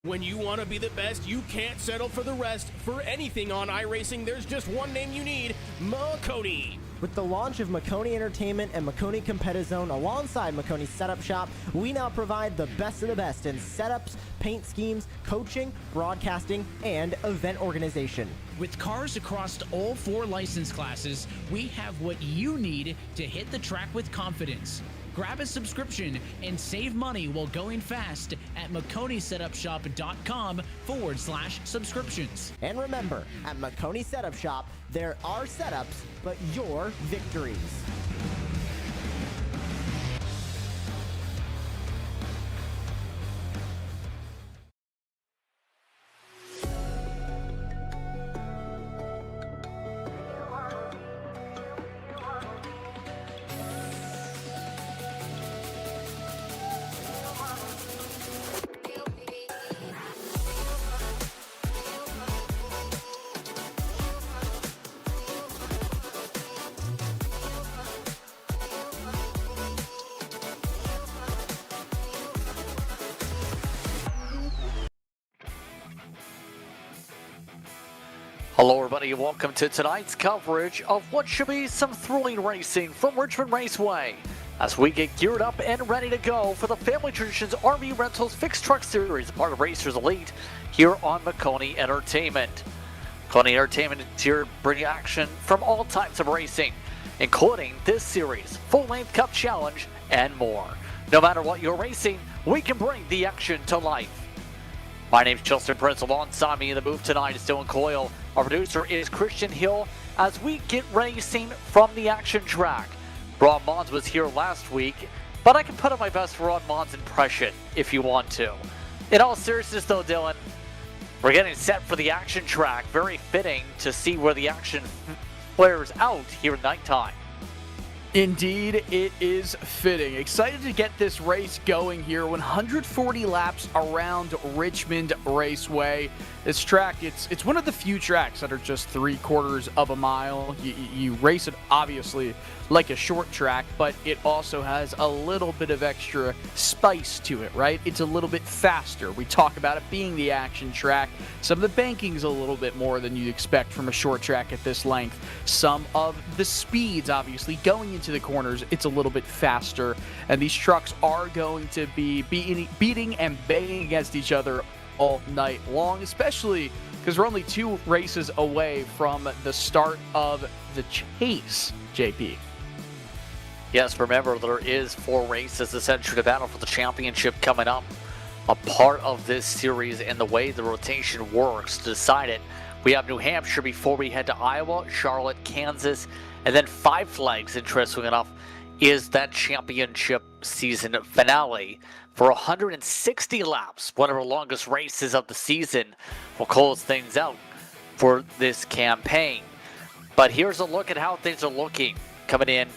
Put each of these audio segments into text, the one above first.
When you want to be the best, you can't settle for the rest. For anything on iRacing, there's just one name you need: Maconi. With the launch of Maconi Entertainment and Maconi Competizone alongside Maconi Setup Shop, we now provide the best of the best in setups, paint schemes, coaching, broadcasting, and event organization. With cars across all 4 license classes, we have what you need to hit the track with confidence. Grab a subscription and save money while going fast at MaconiSetupShop.com/subscriptions. And remember, at Maconi Setup Shop, there are setups, but your victories. Hello everybody and welcome to tonight's coverage of what should be some thrilling racing from Richmond Raceway as we get geared up and ready to go for the Family Traditions RV Rentals Fixed Truck Series, part of Racers Elite here on Maconi Entertainment. Maconi Entertainment is here to bring action from all types of racing, including this series, full-length Cup Challenge, and more. No matter what you're racing, we can bring the action to life. My name's Justin Prince. Alongside me in the booth tonight is Dylan Coyle. Our producer is Christian Hill as we get racing from the action track. Ron Mons was here last week, but I can put on my best Ron Mons impression if you want to. In all seriousness though, Dylan, we're getting set for the action track. Very fitting to see where the action flares out here at nighttime. Indeed, it is fitting. Excited to get this race going here. 140 laps around Richmond Raceway. This track, it's one of the few tracks that are just 3/4 of a mile. You race it obviously like a short track, but it also has a little bit of extra spice to it, right? It's a little bit faster. We talk about it being the action track. Some of the banking's a little bit more than you'd expect from a short track at this length. Some of the speeds, obviously, going into the corners, it's a little bit faster. And these trucks are going to be beating and banging against each other all night long, especially because we're only 2 races away from the start of the chase, JP. Yes, remember there is 4 races essentially to battle for the championship coming up. A part of this series and the way the rotation works to decide it. We have New Hampshire before we head to Iowa, Charlotte, Kansas, and then Five Flags, interestingly enough, is that championship season finale for 160 laps, one of our longest races of the season. Will close things out for this campaign. But here's a look at how things are looking coming in.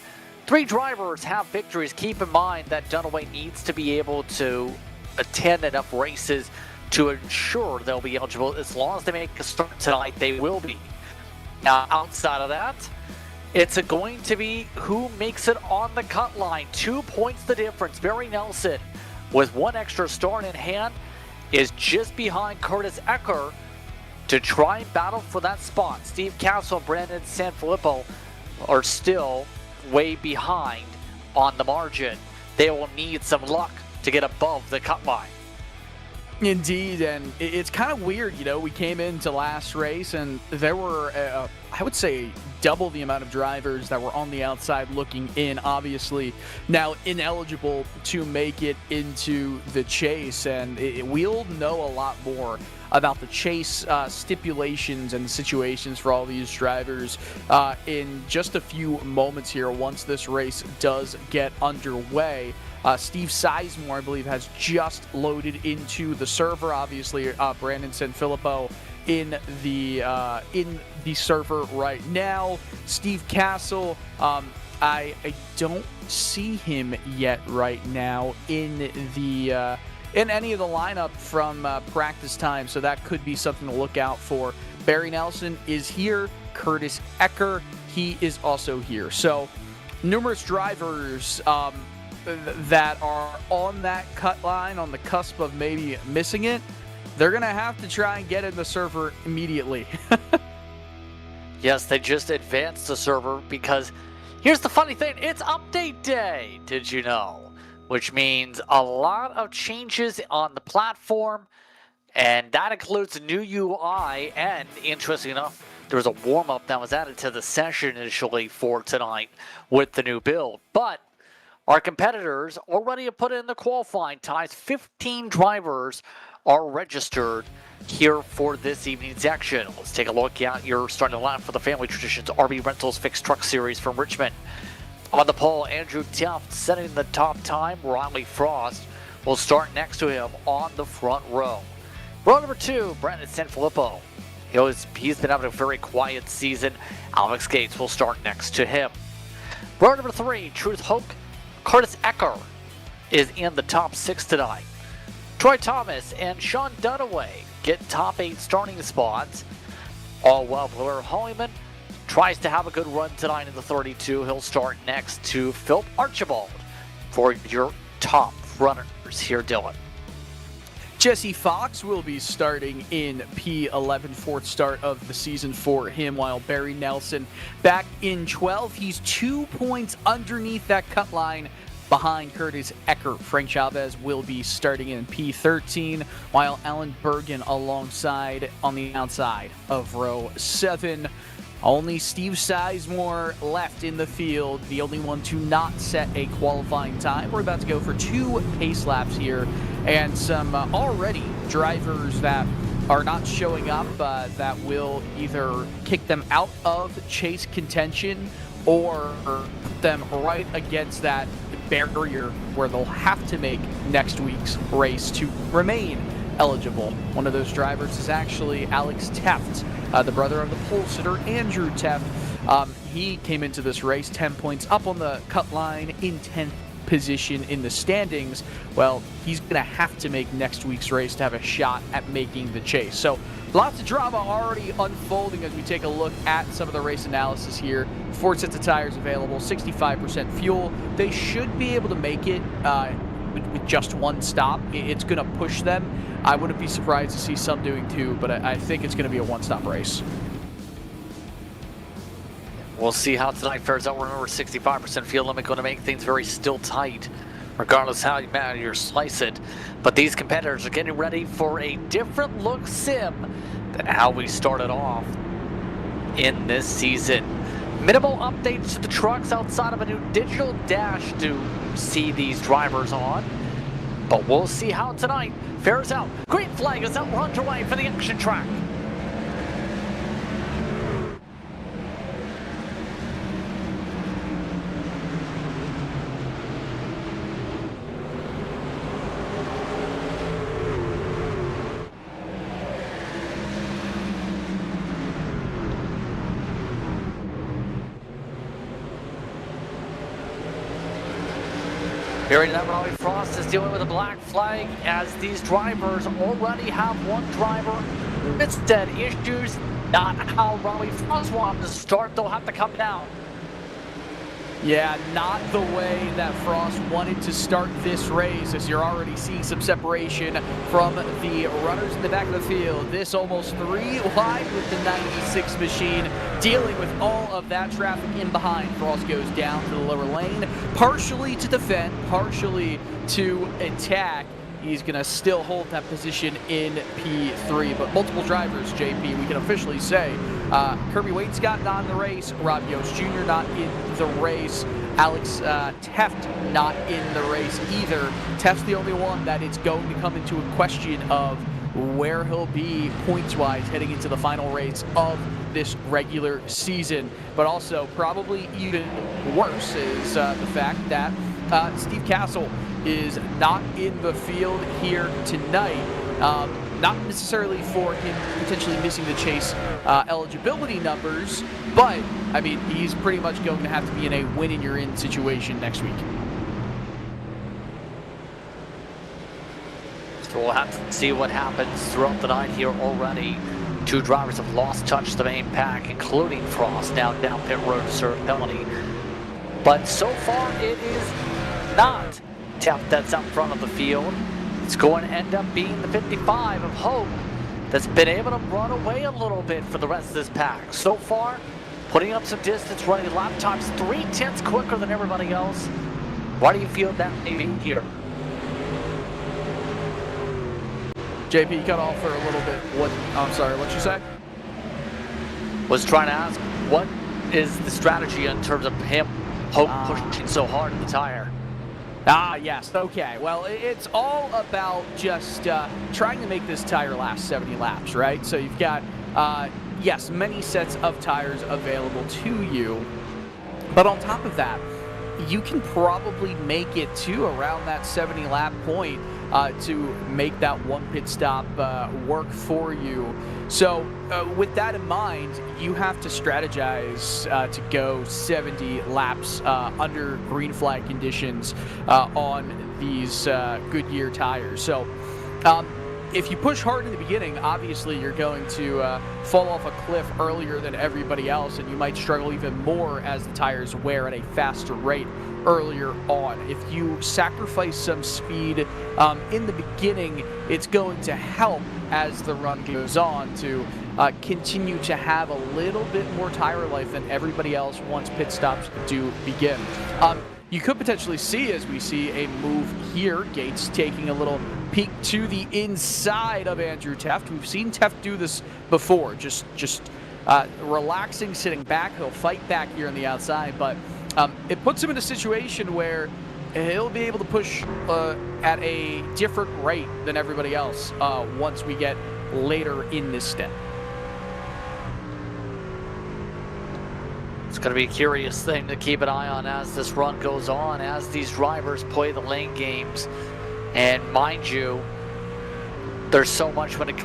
3 drivers have victories. Keep in mind that Dunaway needs to be able to attend enough races to ensure they'll be eligible. As long as they make a start tonight, they will be. Now, outside of that, it's going to be who makes it on the cut line. 2 points the difference. Barry Nelson, with 1 extra start in hand, is just behind Curtis Ecker to try and battle for that spot. Steve Castle and Brandon Sanfilippo are still way behind on the margin. They will need some luck to get above the cut line. Indeed, and it's kind of weird, you know, we came into last race and there were, I would say, double the amount of drivers that were on the outside looking in, obviously now ineligible to make it into the chase, and we'll know a lot more about the chase stipulations and situations for all these drivers in just a few moments here once this race does get underway. Steve Sizemore, I believe, has just loaded into the server. Obviously, Brandon Sanfilippo in the server right now. Steve Castle, I don't see him yet right now in any of the lineup from practice time, so that could be something to look out for. Barry Nelson is here. Curtis Ecker, he is also here. So numerous drivers that are on that cut line, on the cusp of maybe missing it. they're going to have to try and get in the server immediately. Yes, they just advanced the server because here's the funny thing, it's update day, did you know? Which means a lot of changes on the platform, and that includes a new UI, and interesting enough, there was a warm-up that was added to the session initially for tonight with the new build. But our competitors already have put in the qualifying ties. 15 drivers are registered here for this evening's action. Let's take a look at your starting line for the Family Traditions RB Rentals Fixed Truck Series from Richmond. On the pole, Andrew Tuft setting the top time. Riley Frost will start next to him on the front row. Row number 2, Brandon Sanfilippo. He's been having a very quiet season. Alex Gates will start next to him. Row number 3, Truth Hoke. Curtis Ecker is in the top 6 tonight. Troy Thomas and Sean Dunaway get top 8 starting spots. All while Blair Hollyman tries to have a good run tonight in the 32. He'll start next to Philip Archibald for your top runners here, Dylan. Jesse Fox will be starting in P11, fourth start of the season for him, while Barry Nelson back in 12. He's 2 points underneath that cut line behind Curtis Ecker. Frank Chavez will be starting in P13, while Alan Bergen alongside on the outside of row 7. Only Steve Sizemore left in the field, the only one to not set a qualifying time. We're about to go for 2 pace laps here, and some already drivers that are not showing up that will either kick them out of chase contention or put them right against that barrier where they'll have to make next week's race to remain eligible. One of those drivers is actually Alex Teft, the brother of the pole sitter Andrew Teft. He came into this race 10 points up on the cut line in 10th position in the standings. Well, he's going to have to make next week's race to have a shot at making the chase. So lots of drama already unfolding as we take a look at some of the race analysis here. 4 sets of tires available, 65% fuel. They should be able to make it with just 1 stop. It's going to push them. I wouldn't be surprised to see some doing 2, but I think it's going to be a 1-stop race. We'll see how tonight fares out. Remember, 65% fuel limit going to make things very still tight, regardless how you slice it. But these competitors are getting ready for a different look sim than how we started off in this season. Minimal updates to the trucks outside of a new digital dash to see these drivers on. But we'll see how tonight fares out. Green flag is out. We're underway for the action track. Barry Frost is dealing with a black flag as these drivers already have one driver. Instead, issues not how Raleigh Frost wanted to start. They'll have to come down. Yeah, not the way that Frost wanted to start this race, as you're already seeing some separation from the runners in the back of the field. This almost 3 wide with the 96 machine, dealing with all of that traffic in behind. Frost goes down to the lower lane, partially to defend, partially to attack. He's going to still hold that position in P3, but multiple drivers, JP, we can officially say. Kirby Waitscott not in the race, Rob Yost Jr. not in the race, Alex Teft not in the race either. Teft's the only one that it's going to come into a question of where he'll be points-wise heading into the final race of this regular season. But also, probably even worse is the fact that Steve Castle is not in the field here tonight. Not necessarily for him potentially missing the chase eligibility numbers, but, I mean, he's pretty much going to have to be in a win-and-you're-in situation next week. So we'll have to see what happens throughout the night here already. 2 drivers have lost touch to the main pack, including Frost, down pit road to serve penalty. But so far, it is not Teft that's out front of the field. it's going to end up being the 55 of Hope that's been able to run away a little bit for the rest of this pack. So far, putting up some distance, running lap times 3/10 quicker than everybody else. Why do you feel that may be here? JP cut off for a little bit. What? I'm sorry, what'd you say? Was trying to ask, what is the strategy in terms of him pushing so hard in the tire? Yes. Okay. Well, it's all about just trying to make this tire last 70 laps, right? So you've got, yes, many sets of tires available to you. But on top of that, you can probably make it to around that 70 lap point to make that one pit stop work for you. So with that in mind, you have to strategize to go 70 laps under green flag conditions on these Goodyear tires. So if you push hard in the beginning, obviously you're going to fall off a cliff earlier than everybody else, and you might struggle even more as the tires wear at a faster rate earlier on. If you sacrifice some speed in the beginning, it's going to help as the run goes on to continue to have a little bit more tire life than everybody else once pit stops do begin. You could potentially see, as we see a move here, Gates taking a little peek to the inside of Andrew Teft. We've seen Teft do this before, just relaxing, sitting back. He'll fight back here on the outside, but it puts him in a situation where he'll be able to push at a different rate than everybody else once we get later in this step. It's going to be a curious thing to keep an eye on as this run goes on, as these drivers play the lane games. And mind you, there's so much when it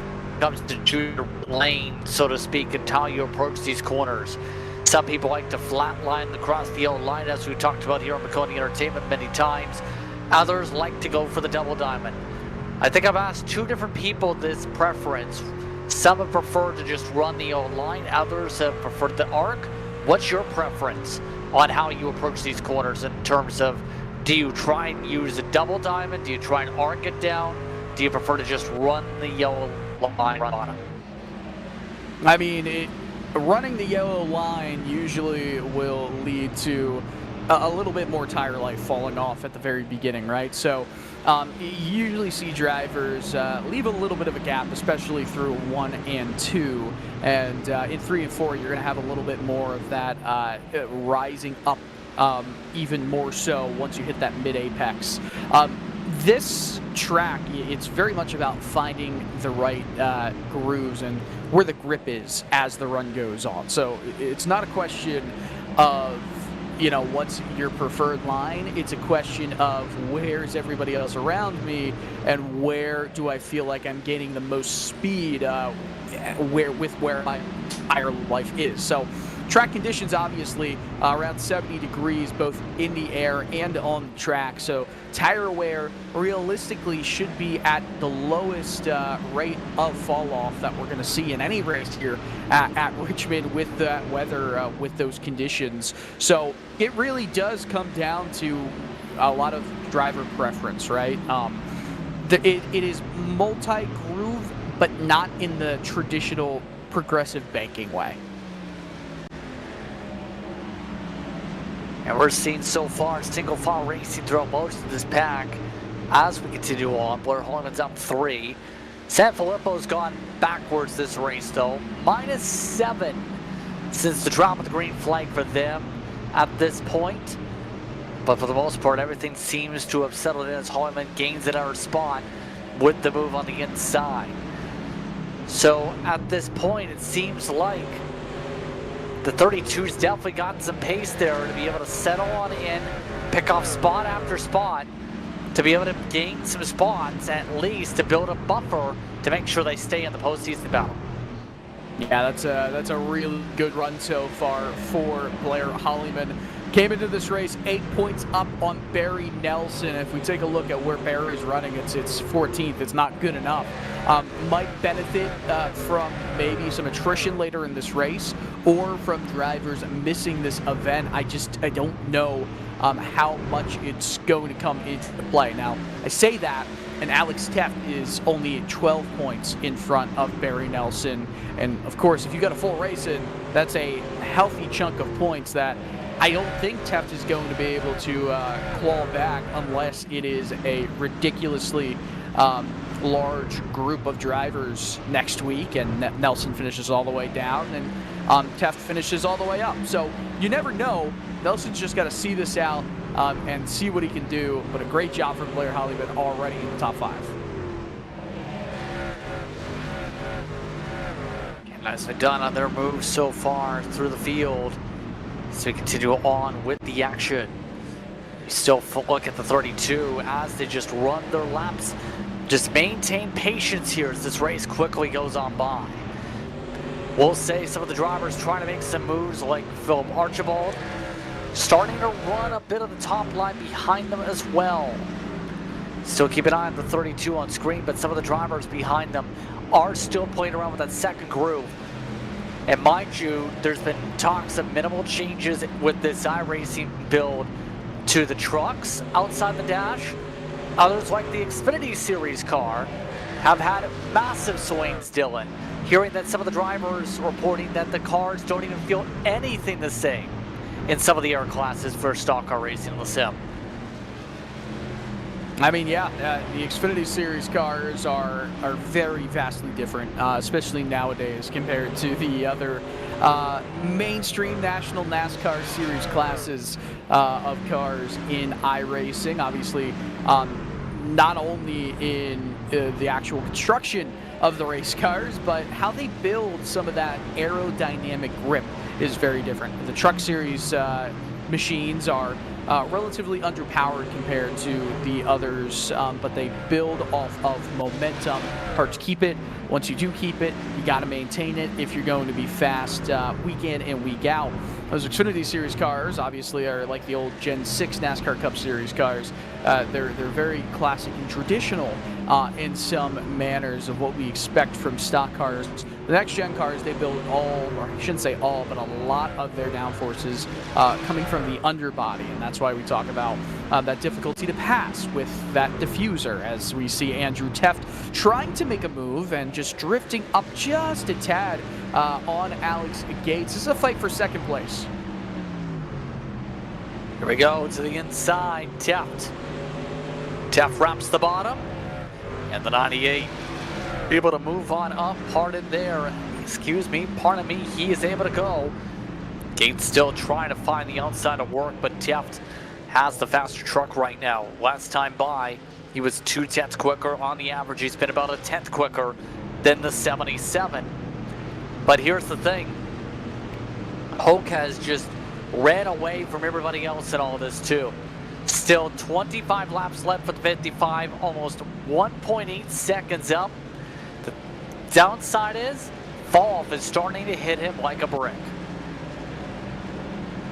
comes to junior lane, so to speak, and how you approach these corners. Some people like to flatline across the yellow line, as we talked about here on Maconi Entertainment many times. Others like to go for the double diamond. I think I've asked two different people this preference. Some have preferred to just run the yellow line. Others have preferred the arc. What's your preference on how you approach these corners in terms of, do you try and use a double diamond? Do you try and arc it down? Do you prefer to just run the yellow line on it? I mean, running the yellow line usually will lead to a little bit more tire life falling off at the very beginning, right? So you usually see drivers leave a little bit of a gap, especially through 1 and 2. And in 3 and 4, you're going to have a little bit more of that rising up even more so once you hit that mid-apex. This track, it's very much about finding the right grooves and where the grip is as the run goes on. So it's not a question of, you know, what's your preferred line. It's a question of where's everybody else around me and where do I feel like I'm gaining the most speed where my tire life is. So track conditions, obviously, around 70 degrees, both in the air and on the track. So tire wear realistically should be at the lowest rate of fall off that we're going to see in any race here at Richmond with that weather, with those conditions. So it really does come down to a lot of driver preference, right? It is multi-groove, but not in the traditional progressive banking way. And we're seeing so far single file racing throughout most of this pack. As we continue on, Blair Holman's up 3. Sanfilippo's gone backwards this race though. -7 since the drop of the green flag for them at this point. But for the most part, everything seems to have settled in as Holman gains another spot with the move on the inside. So at this point, it seems like the 32's definitely gotten some pace there to be able to settle on in, pick off spot after spot, to be able to gain some spots, at least to build a buffer to make sure they stay in the postseason battle. Yeah, that's a really good run so far for Blair Holliman. Came into this race 8 points up on Barry Nelson. If we take a look at where Barry's running, it's 14th. It's not good enough. Might benefit from maybe some attrition later in this race or from drivers missing this event. I don't know how much it's going to come into play. Now, I say that, and Alex Teft is only 12 points in front of Barry Nelson. And of course, if you got a full race in, that's a healthy chunk of points that I don't think Teft is going to be able to claw back unless it is a ridiculously large group of drivers next week and Nelson finishes all the way down and Teft finishes all the way up. So you never know. Nelson's just got to see this out and see what he can do. But a great job from Blair Hollywood already in the top 5. Nicely done on their moves so far through the field. So we continue on with the action. We still look at the 32 as they just run their laps. Just maintain patience here as this race quickly goes on by. We'll say some of the drivers trying to make some moves, like Philip Archibald, starting to run a bit of the top line behind them as well. Still keep an eye on the 32 on screen, but some of the drivers behind them are still playing around with that second groove. And mind you, there's been talks of minimal changes with this iRacing build to the trucks outside the dash. Others, like the Xfinity Series car, have had massive swings, Dylan. Hearing that some of the drivers reporting that the cars don't even feel anything the same in some of the air classes for stock car racing in the sim. I mean, yeah, the Xfinity Series cars are very vastly different, especially nowadays compared to the other mainstream national NASCAR Series classes of cars in iRacing. Obviously, not only in the actual construction of the race cars, but how they build some of that aerodynamic grip is very different. The Truck Series machines are relatively underpowered compared to the others, but they build off of momentum. Hard to keep it. Once you do keep it, you got to maintain it if you're going to be fast week in and week out. Those Xfinity Series cars obviously are like the old Gen 6 NASCAR Cup Series cars. They're very classic and traditional in some manners of what we expect from stock cars. The next gen cars, they build all, or I shouldn't say all, but a lot of their downforces coming from the underbody, and that's why we talk about that difficulty to pass with that diffuser, as we see Andrew Teft trying to make a move and just drifting up just a tad on Alex Gates. This is a fight for second place. Here we go to the inside. Teft wraps the bottom, and the 98 able to move on up. Pardon me, he is able to go. Gates still trying to find the outside of work, but Teft has the faster truck right now. Last time by, he was 0.2 quicker. On the average, he's been about 1/10 quicker than the 77. But here's the thing. Hoke has just ran away from everybody else in all of this too. Still 25 laps left for the 55, almost 1.8 seconds up. The downside is, fall off is starting to hit him like a brick.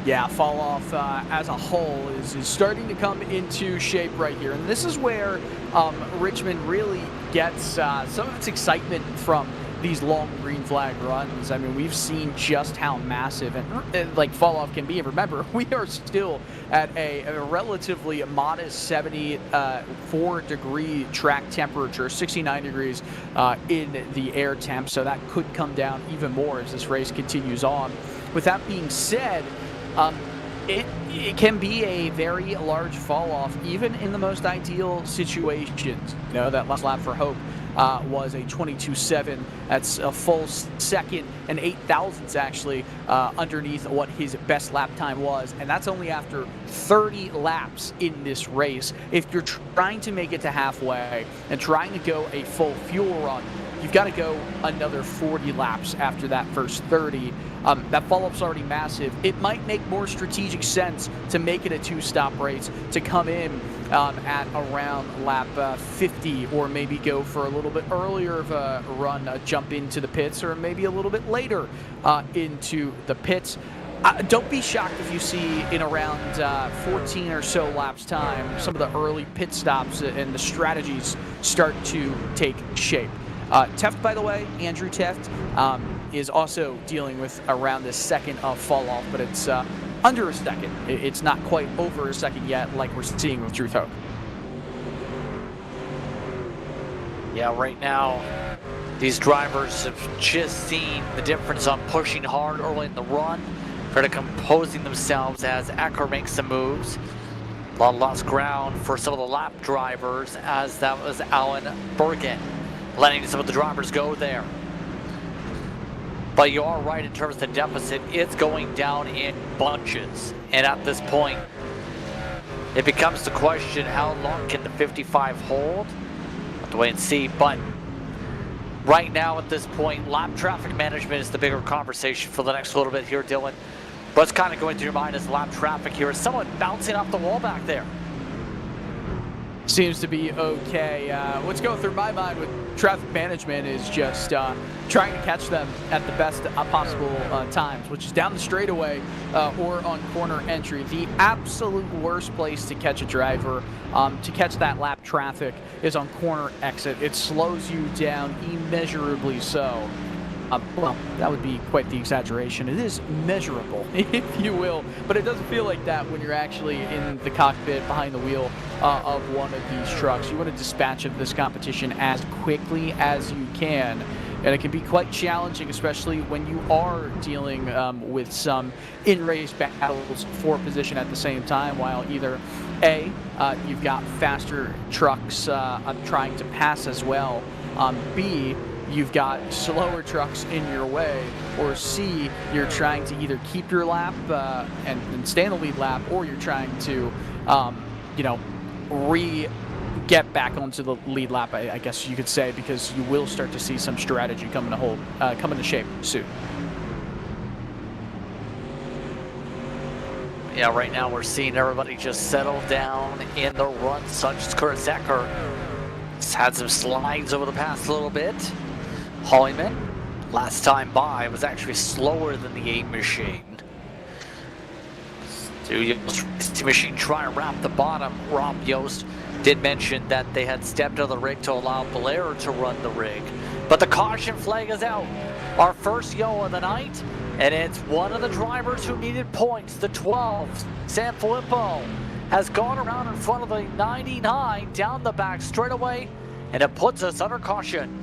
Yeah, fall off as a whole is starting to come into shape right here. And this is where Richmond really gets some of its excitement from these long green flag runs. I mean, we've seen just how massive and like fall off can be. And remember, we are still at a relatively modest 74 degree track temperature, 69 degrees in the air temp. So that could come down even more as this race continues on. With that being said, it can be a very large fall off, even in the most ideal situations. You know, that last lap for Hope was a 22.7. That's a full second and 8 thousandths actually underneath what his best lap time was, and that's only after 30 laps in this race. If you're trying to make it to halfway and trying to go a full fuel run, you've got to go another 40 laps after that first 30. That follow-up's already massive. It might make more strategic sense to make it a two-stop race, to come in at around lap 50, or maybe go for a little bit earlier of a run, jump into the pits, or maybe a little bit later into the pits. Don't be shocked if you see in around 14 or so laps time, some of the early pit stops and the strategies start to take shape. Teft, by the way, Andrew Teft, is also dealing with around a second of fall off, but it's under a second. It's not quite over a second yet, like we're seeing with Truth Hope. Yeah, right now, these drivers have just seen the difference on pushing hard early in the run, kind of composing themselves as Ecker makes some moves. A lot of lost ground for some of the lap drivers, as that was Alan Bergen letting some of the drivers go there. But you are right in terms of the deficit. It's going down in bunches. And at this point, it becomes the question, how long can the 55 hold? We'll have to wait and see. But right now at this point, lap traffic management is the bigger conversation for the next little bit here, Dylan. What's kind of going through your mind is lap traffic here? Is someone bouncing off the wall back there? Seems to be okay. What's going through my mind with traffic management is just trying to catch them at the best possible times, which is down the straightaway or on corner entry. The absolute worst place to catch a driver, to catch that lap traffic, is on corner exit. It slows you down immeasurably so. Well, that would be quite the exaggeration. It is measurable, if you will, but it doesn't feel like that when you're actually in the cockpit behind the wheel of one of these trucks. You want to dispatch of this competition as quickly as you can, and it can be quite challenging, especially when you are dealing with some in-race battles for position at the same time, while either A, you've got faster trucks trying to pass as well, B, you've got slower trucks in your way, or C, you're trying to either keep your lap and stay in the lead lap, or you're trying to, get back onto the lead lap, I guess you could say, because you will start to see some strategy come into shape soon. Yeah, right now we're seeing everybody just settle down in the run, such as Kurt Ecker. He's had some slides over the past little bit. Hollyman, last time by, was actually slower than the 8 machine. The machine try to wrap the bottom. Rob Yost did mention that they had stepped on the rig to allow Blair to run the rig. But the caution flag is out. Our first yo of the night, and it's one of the drivers who needed points, the 12, Sanfilippo, has gone around in front of the 99 down the back straightaway, and it puts us under caution.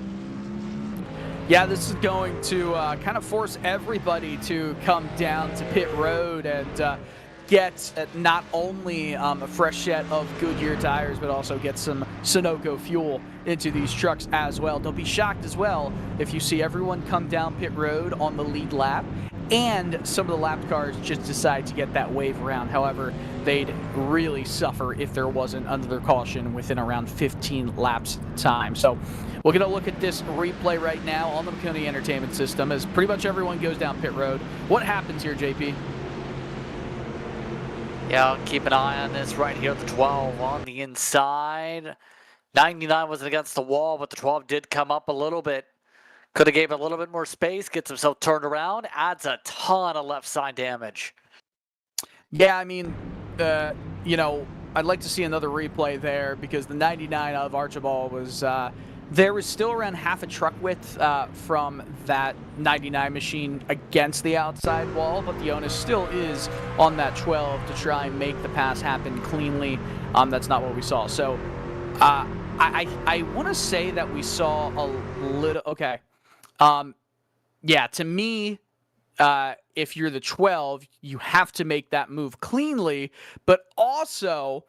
Yeah, this is going to kind of force everybody to come down to pit road and get not only a fresh set of Goodyear tires, but also get some Sunoco fuel into these trucks as well. Don't be shocked as well if you see everyone come down pit road on the lead lap, and some of the lap cars just decide to get that wave around. However, they'd really suffer if there wasn't under their caution within around 15 laps time. So we're going to look at this replay right now on the Maconi Entertainment System as pretty much everyone goes down pit road. What happens here, JP? Yeah, keep an eye on this right here. The 12 on the inside. 99 wasn't against the wall, but the 12 did come up a little bit. Could have gave it a little bit more space, gets himself turned around, adds a ton of left side damage. Yeah, I mean, I'd like to see another replay there because the 99 of Archibald was, there was still around half a truck width from that 99 machine against the outside wall, but the onus still is on that 12 to try and make the pass happen cleanly. That's not what we saw. So I want to say that we saw a little, okay. Yeah, to me, if you're the 12, you have to make that move cleanly, but also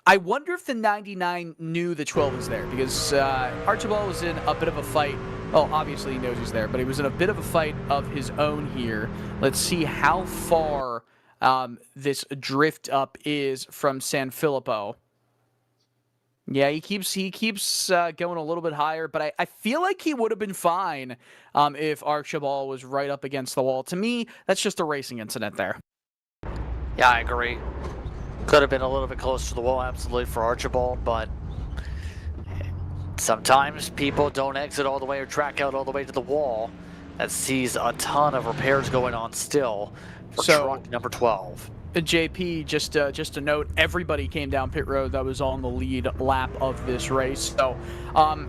I wonder if the 99 knew the 12 was there, because Archibald was in a bit of a fight. Oh, obviously he knows he's there, but he was in a bit of a fight of his own here. Let's see how far this drift up is from Sanfilippo. Yeah, he keeps going a little bit higher, but I feel like he would have been fine if Archibald was right up against the wall. To me, that's just a racing incident there. Yeah, I agree. Could have been a little bit closer to the wall, absolutely, for Archibald, but sometimes people don't exit all the way or track out all the way to the wall. That sees a ton of repairs going on still for truck number 12. JP, just a note, everybody came down pit road that was on the lead lap of this race. So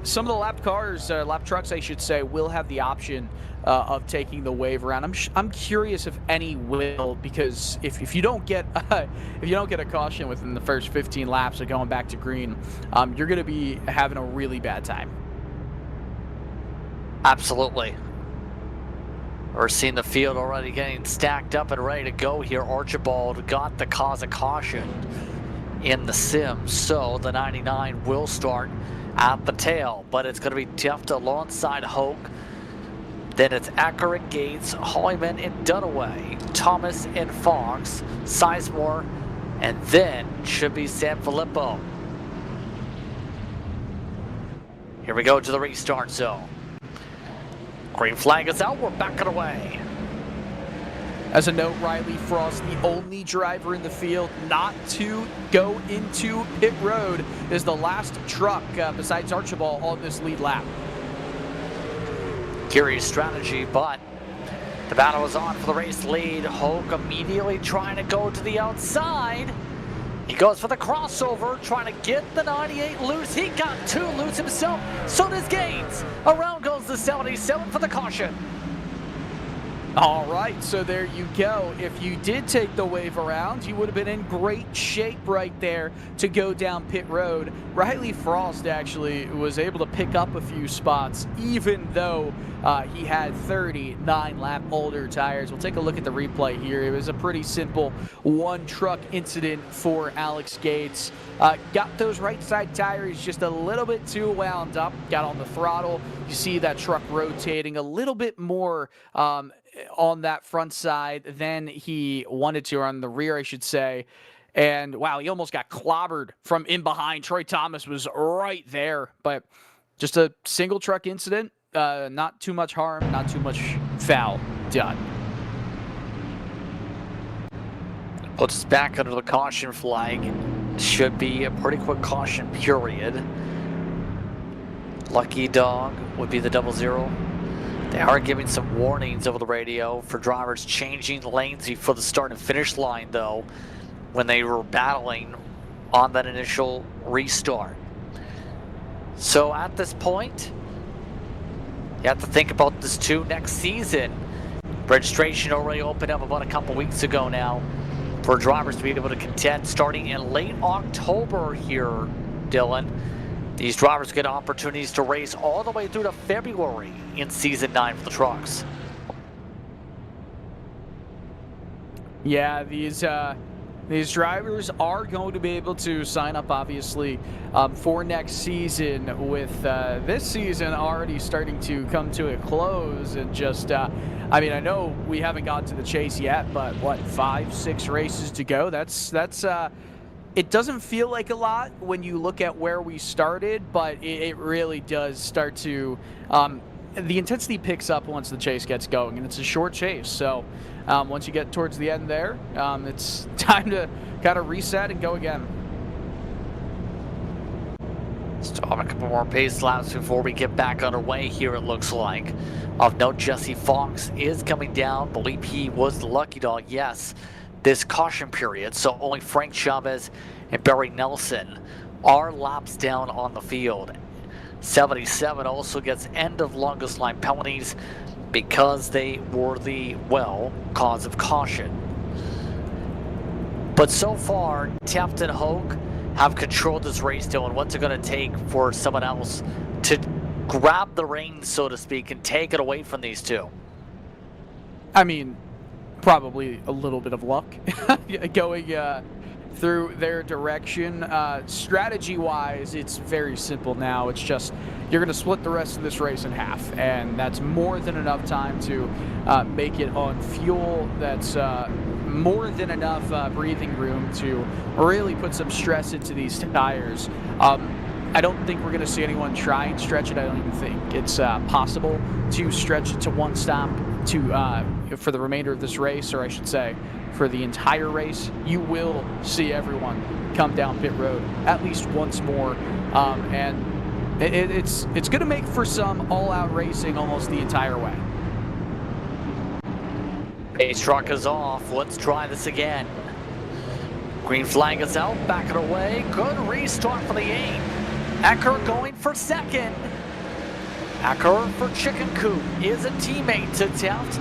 some of the lap cars, lap trucks, I should say, will have the option of taking the wave around. I'm curious if any will, because if you don't get a caution within the first 15 laps of going back to green, you're going to be having a really bad time. Absolutely. We're seeing the field already getting stacked up and ready to go here. Archibald got the cause of caution in the sim, so the 99 will start at the tail, but it's going to be Teft alongside Hoke. Then it's Acker and Gates, Hollyman and Dunaway, Thomas and Fox, Sizemore, and then should be Sanfilippo. Here we go to the restart zone. Green flag is out, we're backing away. As a note, Riley Frost, the only driver in the field not to go into pit road, is the last truck besides Archibald on this lead lap. Curious strategy, but the battle is on for the race lead. Hoke immediately trying to go to the outside. He goes for the crossover, trying to get the 98 loose. He got 2 loose himself. So does Gaines. Around goes the 77 for the caution. All right, so there you go. If you did take the wave around, you would have been in great shape right there to go down pit road. Riley Frost actually was able to pick up a few spots, even though he had 39 lap older tires. We'll take a look at the replay here. It was a pretty simple one truck incident for Alex Gates. Got those right side tires just a little bit too wound up, got on the throttle. You see that truck rotating a little bit more on that front side than he wanted to, or on the rear, I should say. And wow, he almost got clobbered from in behind. Troy Thomas was right there, but just a single truck incident. Not too much harm, not too much foul done. Puts us back under the caution flag. Should be a pretty quick caution period. Lucky Dog would be the 00. They are giving some warnings over the radio for drivers changing lanes before the start and finish line, though, when they were battling on that initial restart. So at this point, you have to think about this too next season. Registration already opened up about a couple weeks ago now for drivers to be able to contend starting in late October here, Dylan. These drivers get opportunities to race all the way through to February in Season 9 for the trucks. Yeah, these drivers are going to be able to sign up, obviously, for next season, with this season already starting to come to a close. And just, I mean, I know we haven't gotten to the chase yet, but what, 5-6 races to go? That's it doesn't feel like a lot when you look at where we started, but it really does start to, the intensity picks up once the chase gets going, and it's a short chase. So once you get towards the end there, it's time to kind of reset and go again. Still have a couple more pace laps before we get back underway here, it looks like. Of note, Jesse Fox is coming down. Believe he was the lucky dog, yes, this caution period. So only Frank Chavez and Barry Nelson are laps down on the field. 77 also gets end of longest line penalties because they were the, well, cause of caution. But so far, Teft and Hoke have controlled this race, Dylan. What's it going to take for someone else to grab the reins, so to speak, and take it away from these two? I mean, probably a little bit of luck going through their direction. Strategy-wise, it's very simple now. It's just you're going to split the rest of this race in half, and that's more than enough time to make it on fuel. That's more than enough breathing room to really put some stress into these tires. I don't think we're going to see anyone try and stretch it. I don't even think it's possible to stretch it to one stop for the remainder of this race, or I should say for the entire race. You will see everyone come down pit road at least once more, and it's going to make for some all-out racing almost the entire way. Pace truck is off. Let's try this again. Green flag is out, backing away. Good restart for the 8. Ecker going for second. Ecker for Chicken Coop is a teammate to Teft.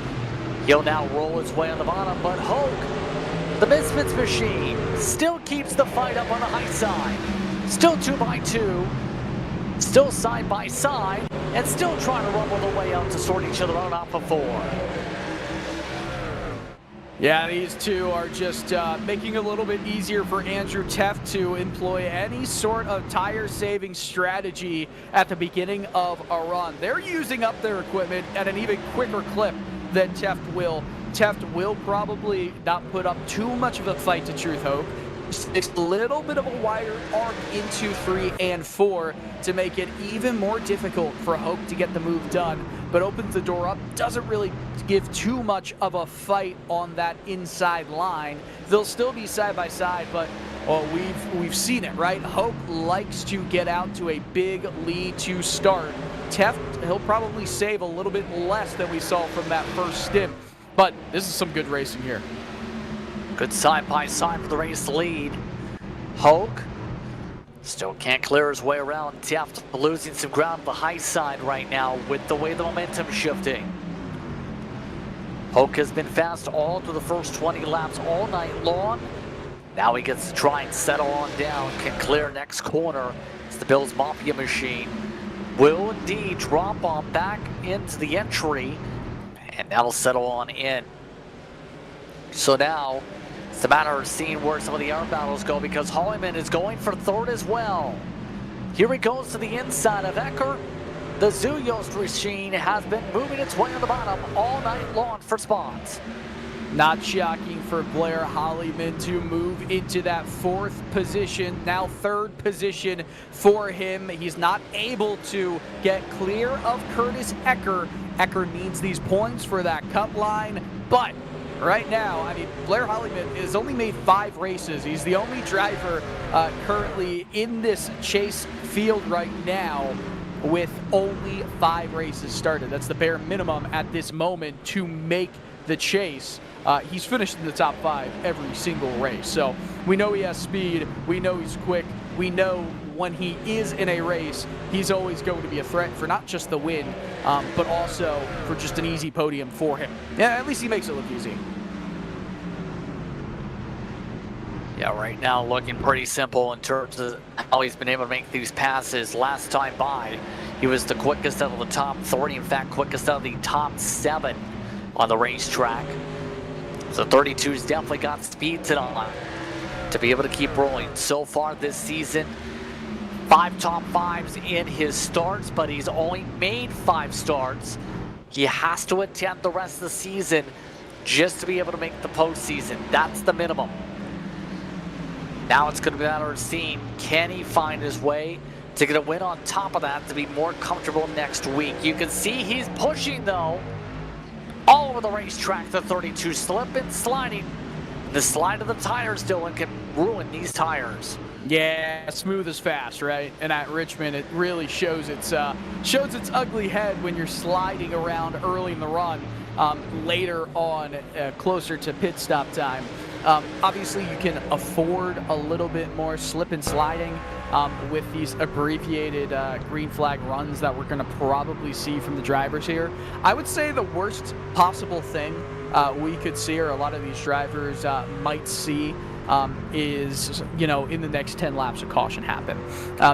He'll now roll his way on the bottom, but Hoke, the Misfits machine, still keeps the fight up on the high side. Still 2x2, still side by side. and still trying to rumble their way out to sort each other out off of 4. Yeah, these two are just making it a little bit easier for Andrew Teft to employ any sort of tire-saving strategy at the beginning of a run. They're using up their equipment at an even quicker clip than Teft will. Teft will probably not put up too much of a fight to Truth Hope. It's a little bit of a wider arc into 3 and 4 to make it even more difficult for Hope to get the move done, but opens the door up, doesn't really give too much of a fight on that inside line. They'll still be side by side, but we've seen it, right? Hope likes to get out to a big lead to start. Teft, he'll probably save a little bit less than we saw from that first stint, but this is some good racing here. Good side-by-side for the race lead. Hoke still can't clear his way around. Teft losing some ground on the high side right now with the way the momentum's shifting. Hoke has been fast all through the first 20 laps all night long. Now he gets to try and settle on down. Can clear next corner. It's the Bills Mafia machine. Will indeed drop on back into the entry. And that'll settle on in. So now it's a matter of seeing where some of the air battles go, because Hollyman is going for third as well. Here he goes to the inside of Ecker. The Zuyos machine has been moving its way on the bottom all night long for spots. Not shocking for Blair Hollyman to move into that 4th position, now 3rd position for him. He's not able to get clear of Curtis Ecker. Ecker needs these points for that cup line, but right now, I mean, Blair Hollyman has only made 5 races. He's the only driver currently in this chase field right now with only 5 races started. That's the bare minimum at this moment to make the chase. He's finished in the top 5 every single race. So we know he has speed. We know he's quick. We know when he is in a race, he's always going to be a threat for not just the win, but also for just an easy podium for him. Yeah, at least he makes it look easy. Yeah, right now looking pretty simple in terms of how he's been able to make these passes. Last time by, he was the quickest out of the top 30. In fact, quickest out of the top 7 on the racetrack. So 32's definitely got speed tonight to be able to keep rolling. So far this season, 5 top 5s in his starts, but he's only made 5 starts. He has to attend the rest of the season just to be able to make the postseason. That's the minimum. Now it's going to be a matter of seeing, can he find his way to get a win on top of that to be more comfortable next week. You can see he's pushing, though, all over the racetrack. The 32 slipping, sliding. The slide of the tires, Dylan, can ruin these tires. Yeah, smooth as fast, right? And at Richmond, it really shows its ugly head when you're sliding around early in the run. Later on, closer to pit stop time. Obviously, you can afford a little bit more slip and sliding with these abbreviated green flag runs that we're going to probably see from the drivers here. I would say the worst possible thing we could see, or a lot of these drivers might see, is, you know, in the next 10 laps a caution happen.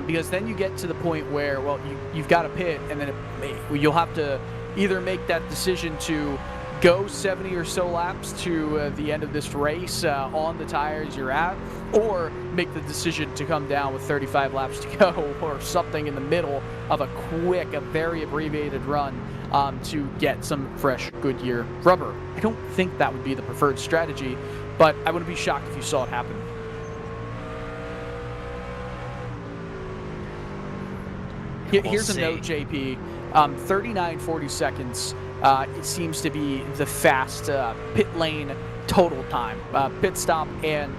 Because then you get to the point where, well, you've got to pit, and then you'll have to either make that decision to go 70 or so laps to the end of this race on the tires you're at, or make the decision to come down with 35 laps to go or something in the middle of a quick, a very abbreviated run to get some fresh Goodyear rubber. I don't think that would be the preferred strategy, but I wouldn't be shocked if you saw it happen. Here's a note, JP. 39.40 seconds. It seems to be the fast pit lane total time, pit stop and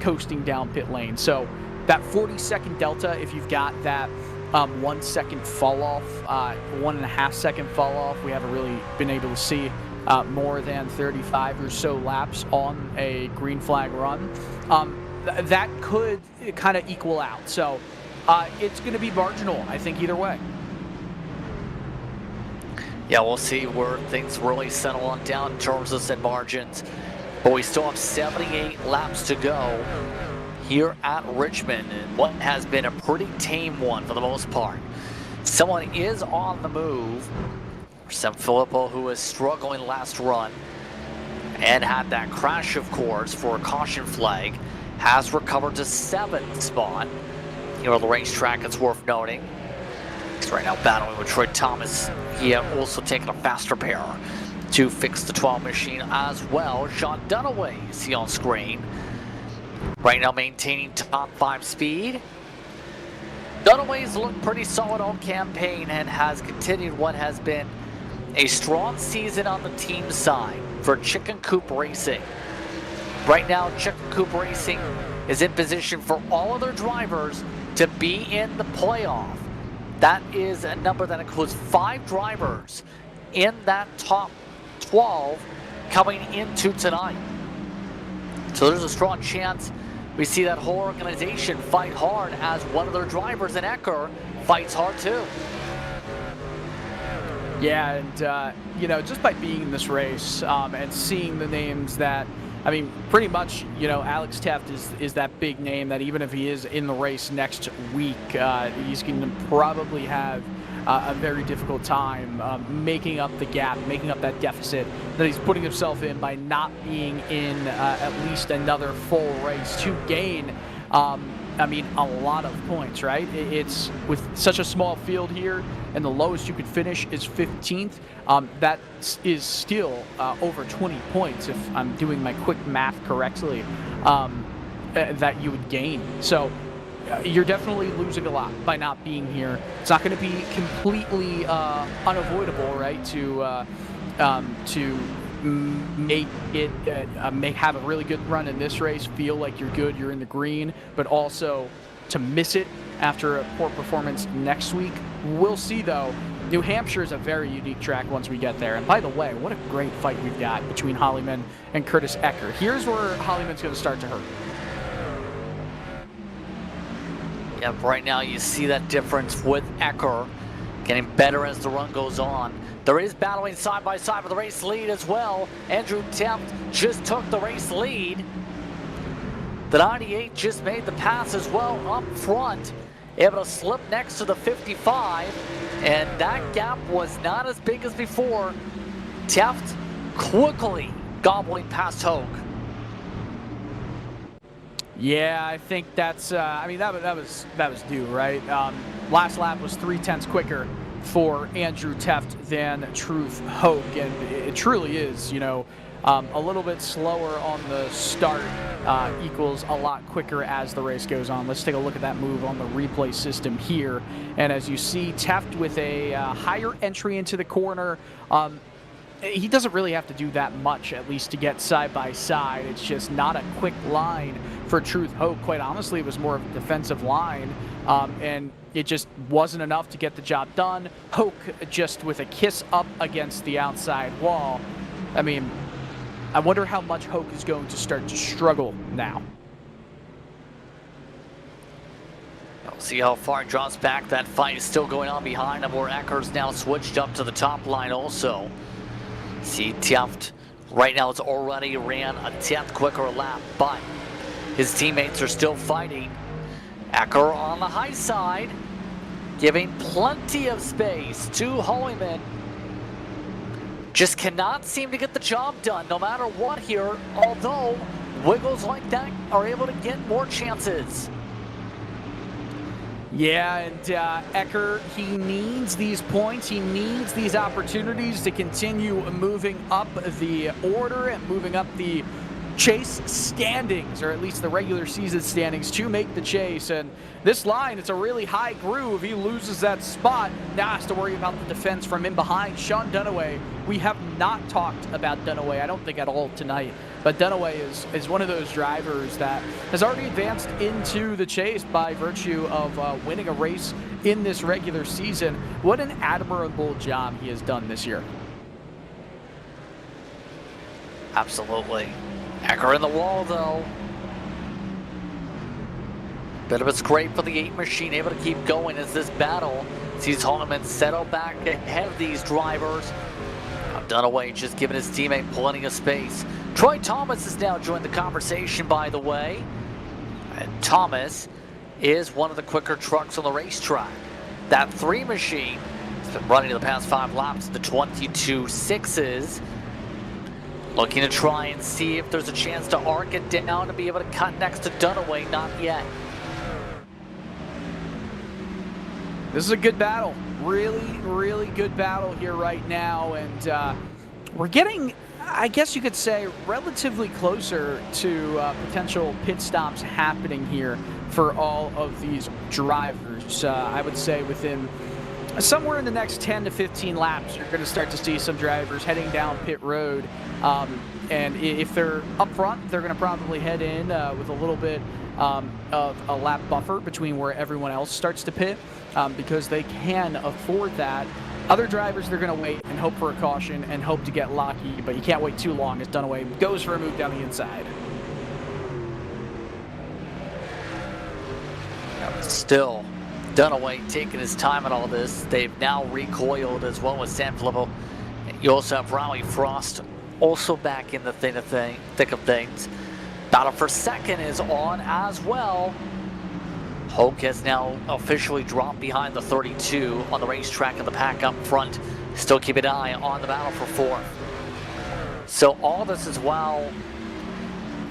coasting down pit lane. So that 40-second delta, if you've got that 1 second fall off, 1.5 second fall off, we haven't really been able to see more than 35 or so laps on a green flag run. That could kind of equal out. So it's going to be marginal, I think, either way. Yeah, we'll see where things really settle on down in terms of set margins. But we still have 78 laps to go here at Richmond, and what has been a pretty tame one for the most part. someone is on the move. Filippo, who was struggling last run and had that crash, of course, for a caution flag, has recovered to 7th spot here on the racetrack. It's worth noting. He's right now battling with Troy Thomas. He had also taken a faster pair to fix the 12 machine as well. Sean Dunaway is he on screen. Right now maintaining top 5 speed. Dunaway's looked pretty solid all campaign and has continued what has been a strong season on the team side for Chicken Coop Racing. Right now, Chicken Coop Racing is in position for all of their drivers to be in the playoff. That is a number that includes 5 drivers in that top 12 coming into tonight. So there's a strong chance we see that whole organization fight hard as one of their drivers in Ecker fights hard too. Yeah, and you know, just by being in this race and seeing the names that, I mean, pretty much, you know, Alex Teft is that big name that even if he is in the race next week, he's going to probably have a very difficult time making up the gap, making up that deficit that he's putting himself in by not being in at least another full race to gain, I mean, a lot of points, right? It's with such a small field here, and the lowest you could finish is 15th. That is still over 20 points, if I'm doing my quick math correctly, that you would gain. So you're definitely losing a lot by not being here. It's not going to be completely unavoidable, right? To make it have a really good run in this race, feel like you're good, you're in the green, but also to miss it after a poor performance next week. We'll see, though. New Hampshire is a very unique track once we get there. And by the way, what a great fight we've got between Hollyman and Curtis Ecker. Here's where Hollyman's going to start to hurt. Yep, right now you see that difference with Ecker getting better as the run goes on. There is battling side by side for the race lead as well. Andrew Teft just took the race lead. The 98 just made the pass as well up front, able to slip next to the 55, and that gap was not as big as before. Teft quickly gobbling past Hogue. Yeah, I think that's. I mean, that was due, right? Last lap was 0.3 quicker for Andrew Teft than Truth Hogue, and it truly is. You know, a little bit slower on the start equals a lot quicker as the race goes on. Let's take a look at that move on the replay system here, and as you see, Teft with a higher entry into the corner. He doesn't really have to do that much, at least to get side by side. It's just not a quick line for Truth Hogue. Quite honestly, it was more of a defensive line, and it just wasn't enough to get the job done. Hogue just with a kiss up against the outside wall. I mean, I wonder how much Hogue is going to start to struggle now. We'll see how far it draws back. That fight is still going on behind him, where Ecker's now switched up to the top line also. See, Teft right now has already ran a 10th quicker lap, but his teammates are still fighting. Ecker on the high side, giving plenty of space to Hollyman. Just cannot seem to get the job done no matter what here, although wiggles like that are able to get more chances. Yeah, and Ecker, he needs these points. He needs these opportunities to continue moving up the order and moving up the chase standings, or at least the regular season standings, to make the chase. And this line, it's a really high groove. He loses that spot. Now has to worry about the defense from in behind. Sean Dunaway, we have not talked about Dunaway, I don't think at all tonight. But Dunaway is one of those drivers that has already advanced into the chase by virtue of winning a race in this regular season. What an admirable job he has done this year. Absolutely. Ecker in the wall, though. Bit of a scrape for the 8 machine, able to keep going as this battle sees Holloman settle back ahead of these drivers. Dunaway just giving his teammate plenty of space. Troy Thomas has now joined the conversation, by the way. And Thomas is one of the quicker trucks on the racetrack. that 3 machine has been running the past 5 laps, the 22.6s. Looking to try and see if there's a chance to arc it down and be able to cut next to Dunaway. Not yet. This is a good battle. Really, really good battle here right now. And we're getting, I guess you could say, relatively closer to potential pit stops happening here for all of these drivers. I would say within somewhere in the next 10 to 15 laps, you're going to start to see some drivers heading down pit road. And if they're up front, they're going to probably head in with a little bit of a lap buffer between where everyone else starts to pit, because they can afford that. Other drivers, they're going to wait and hope for a caution and hope to get lucky, but you can't wait too long as Dunaway goes for a move down the inside. Still, Dunaway taking his time in all this. They've now recoiled as well as Sanfilippo. You also have Rowley Frost also back in the thick of things. Battle for second is on as well. Hoke has now officially dropped behind the 32 on the racetrack in the pack up front. Still keep an eye on the battle for fourth. So all this as well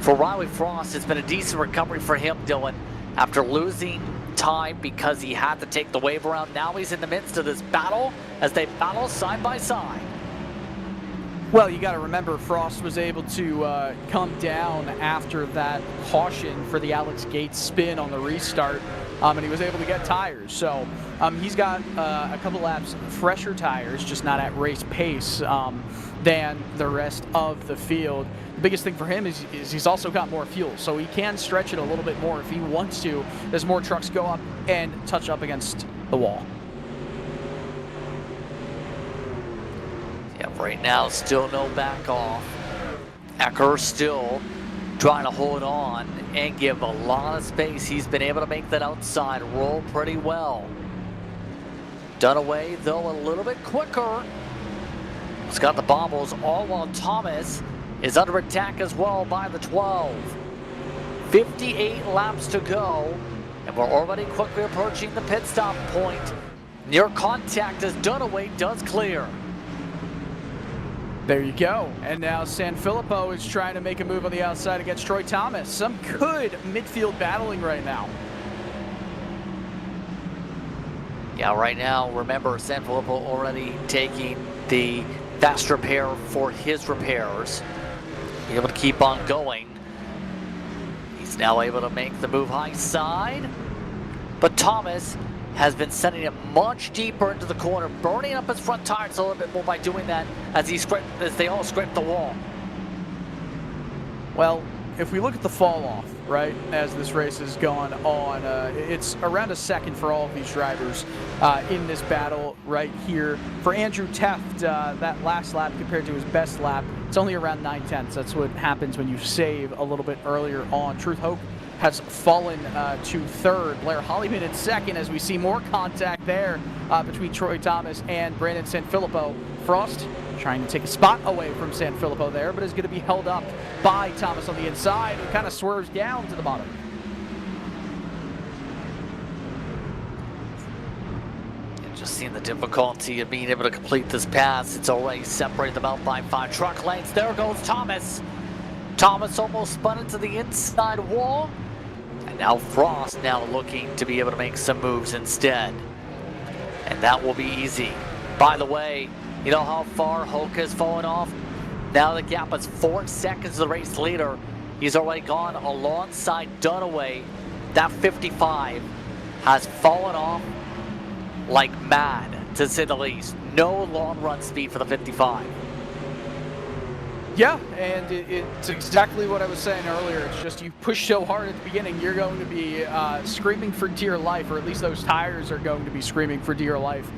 for Riley Frost. It's been a decent recovery for him, Dylan, after losing time because he had to take the wave around. Now he's in the midst of this battle as they battle side by side. Well, you got to remember, Frost was able to come down after that caution for the Alex Gates spin on the restart, and he was able to get tires. So he's got a couple laps fresher tires, just not at race pace, than the rest of the field. The biggest thing for him is he's also got more fuel, so he can stretch it a little bit more if he wants to, as more trucks go up and touch up against the wall. Yeah, right now, still no back off. Ecker still trying to hold on and give a lot of space. He's been able to make that outside roll pretty well. Dunaway, though, a little bit quicker. He's got the bobbles, all while Thomas is under attack as well by the 12. 58 laps to go, and we're already quickly approaching the pit stop point. Near contact as Dunaway does clear. There you go. And now Sanfilippo is trying to make a move on the outside against Troy Thomas. Some good midfield battling right now. Yeah, right now, remember, Sanfilippo already taking the fast repair for his repairs. Be able to keep on going. He's now able to make the move high side. But Thomas has been sending it much deeper into the corner, burning up his front tires a little bit more by doing that as they all scrape the wall. Well, if we look at the fall off, right, as this race has gone on, it's around a second for all of these drivers in this battle right here. For Andrew Teft, that last lap compared to his best lap, it's only around 9/10. That's what happens when you save a little bit earlier on. Truth Hope has fallen to third. Blair Hollyman in second as we see more contact there between Troy Thomas and Brandon Sanfilippo. Frost trying to take a spot away from Sanfilippo there, but is going to be held up by Thomas on the inside, who kind of swerves down to the bottom. Just seeing the difficulty of being able to complete this pass. It's already separated them out by 5 truck lengths. There goes Thomas. Thomas almost spun into the inside wall. And now Frost now looking to be able to make some moves instead. And that will be easy. By the way, you know how far Hoke has fallen off? Now the gap is 4 seconds to the race leader. He's already gone alongside Dunaway. That 55 has fallen off like mad, to say the least. No long run speed for the 55. Yeah, and it's exactly what I was saying earlier. It's just you push so hard at the beginning, you're going to be screaming for dear life, or at least those tires are going to be screaming for dear life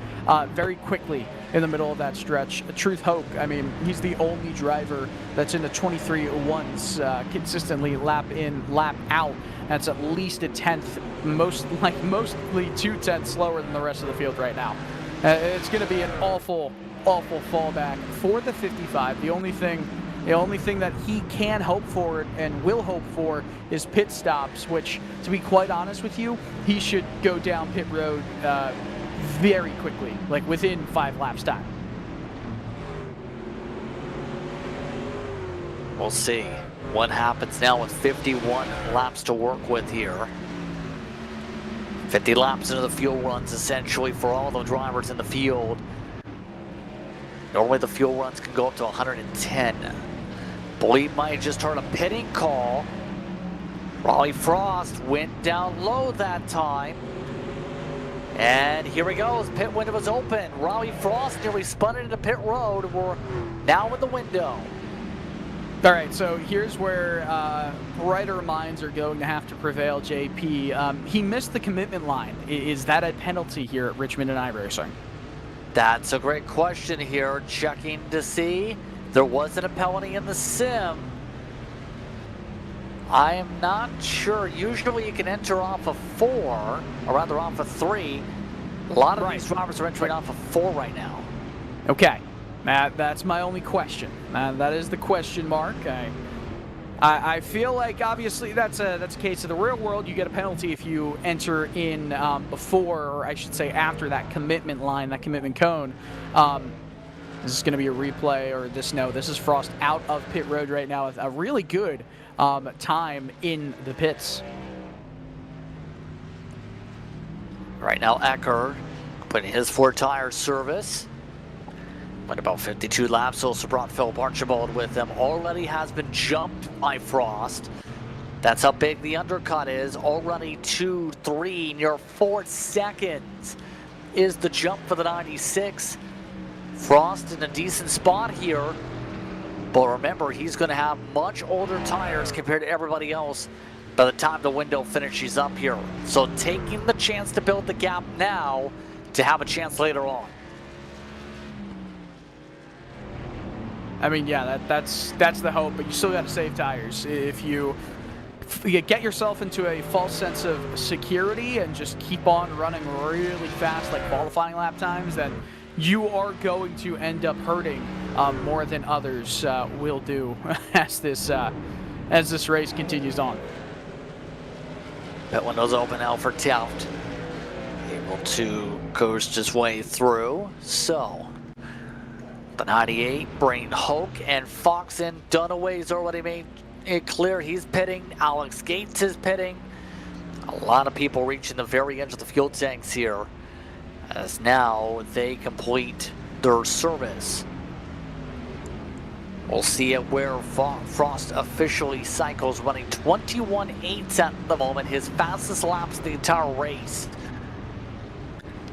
very quickly in the middle of that stretch. Truth Hope, I mean, he's the only driver that's in the 23-1s consistently lap in, lap out. That's at least a tenth, mostly 2/10 slower than the rest of the field right now. It's going to be an awful fallback for the 55. The only thing that he can hope for and will hope for is pit stops, which, to be quite honest with you, he should go down pit road very quickly, like within 5 laps time. We'll see what happens now with 51 laps to work with here. 50 laps into the fuel runs essentially for all the drivers in the field. Normally the fuel runs can go up to 110. Believe might have just heard a pitting call. Raleigh Frost went down low that time. And here he goes, pit window is open. Raleigh Frost nearly spun it into pit road. We're now in the window. All right, so here's where brighter minds are going to have to prevail, JP. He missed the commitment line. Is that a penalty here at Richmond and iRacing? That's a great question here. Checking to see. There wasn't a penalty in the sim. I am not sure. Usually you can enter off of 4, or rather off of 3. A lot of these drivers are entering off of 4 right now. Okay. That's my only question. That is the question mark. I feel like obviously that's a case of the real world. You get a penalty if you enter in before, or I should say after that commitment line, that commitment cone. This is going to be a replay, or this is Frost out of pit road right now with a really good time in the pits. Right now, Ecker putting his 4 tire service. Went about 52 laps, also brought Philip Archibald with him. Already has been jumped by Frost. That's how big the undercut is. Already 2, 3, near 4 seconds is the jump for the 96. Frost in a decent spot here. But remember, he's going to have much older tires compared to everybody else by the time the window finishes up here. So taking the chance to build the gap now to have a chance later on. I mean, yeah, that's the hope, but you still got to save tires. If you get yourself into a false sense of security and just keep on running really fast, like qualifying lap times, then you are going to end up hurting more than others will do as this race continues on. Pit window's open now for Taft. Able to coast his way through. So the 98, bringing Hoke and Fox in. Dunaway's already made it clear he's pitting. Alex Gates is pitting. A lot of people reaching the very edge of the fuel tanks here, as now they complete their service. We'll see it where Frost officially cycles, running 21.8 at the moment, his fastest laps the entire race.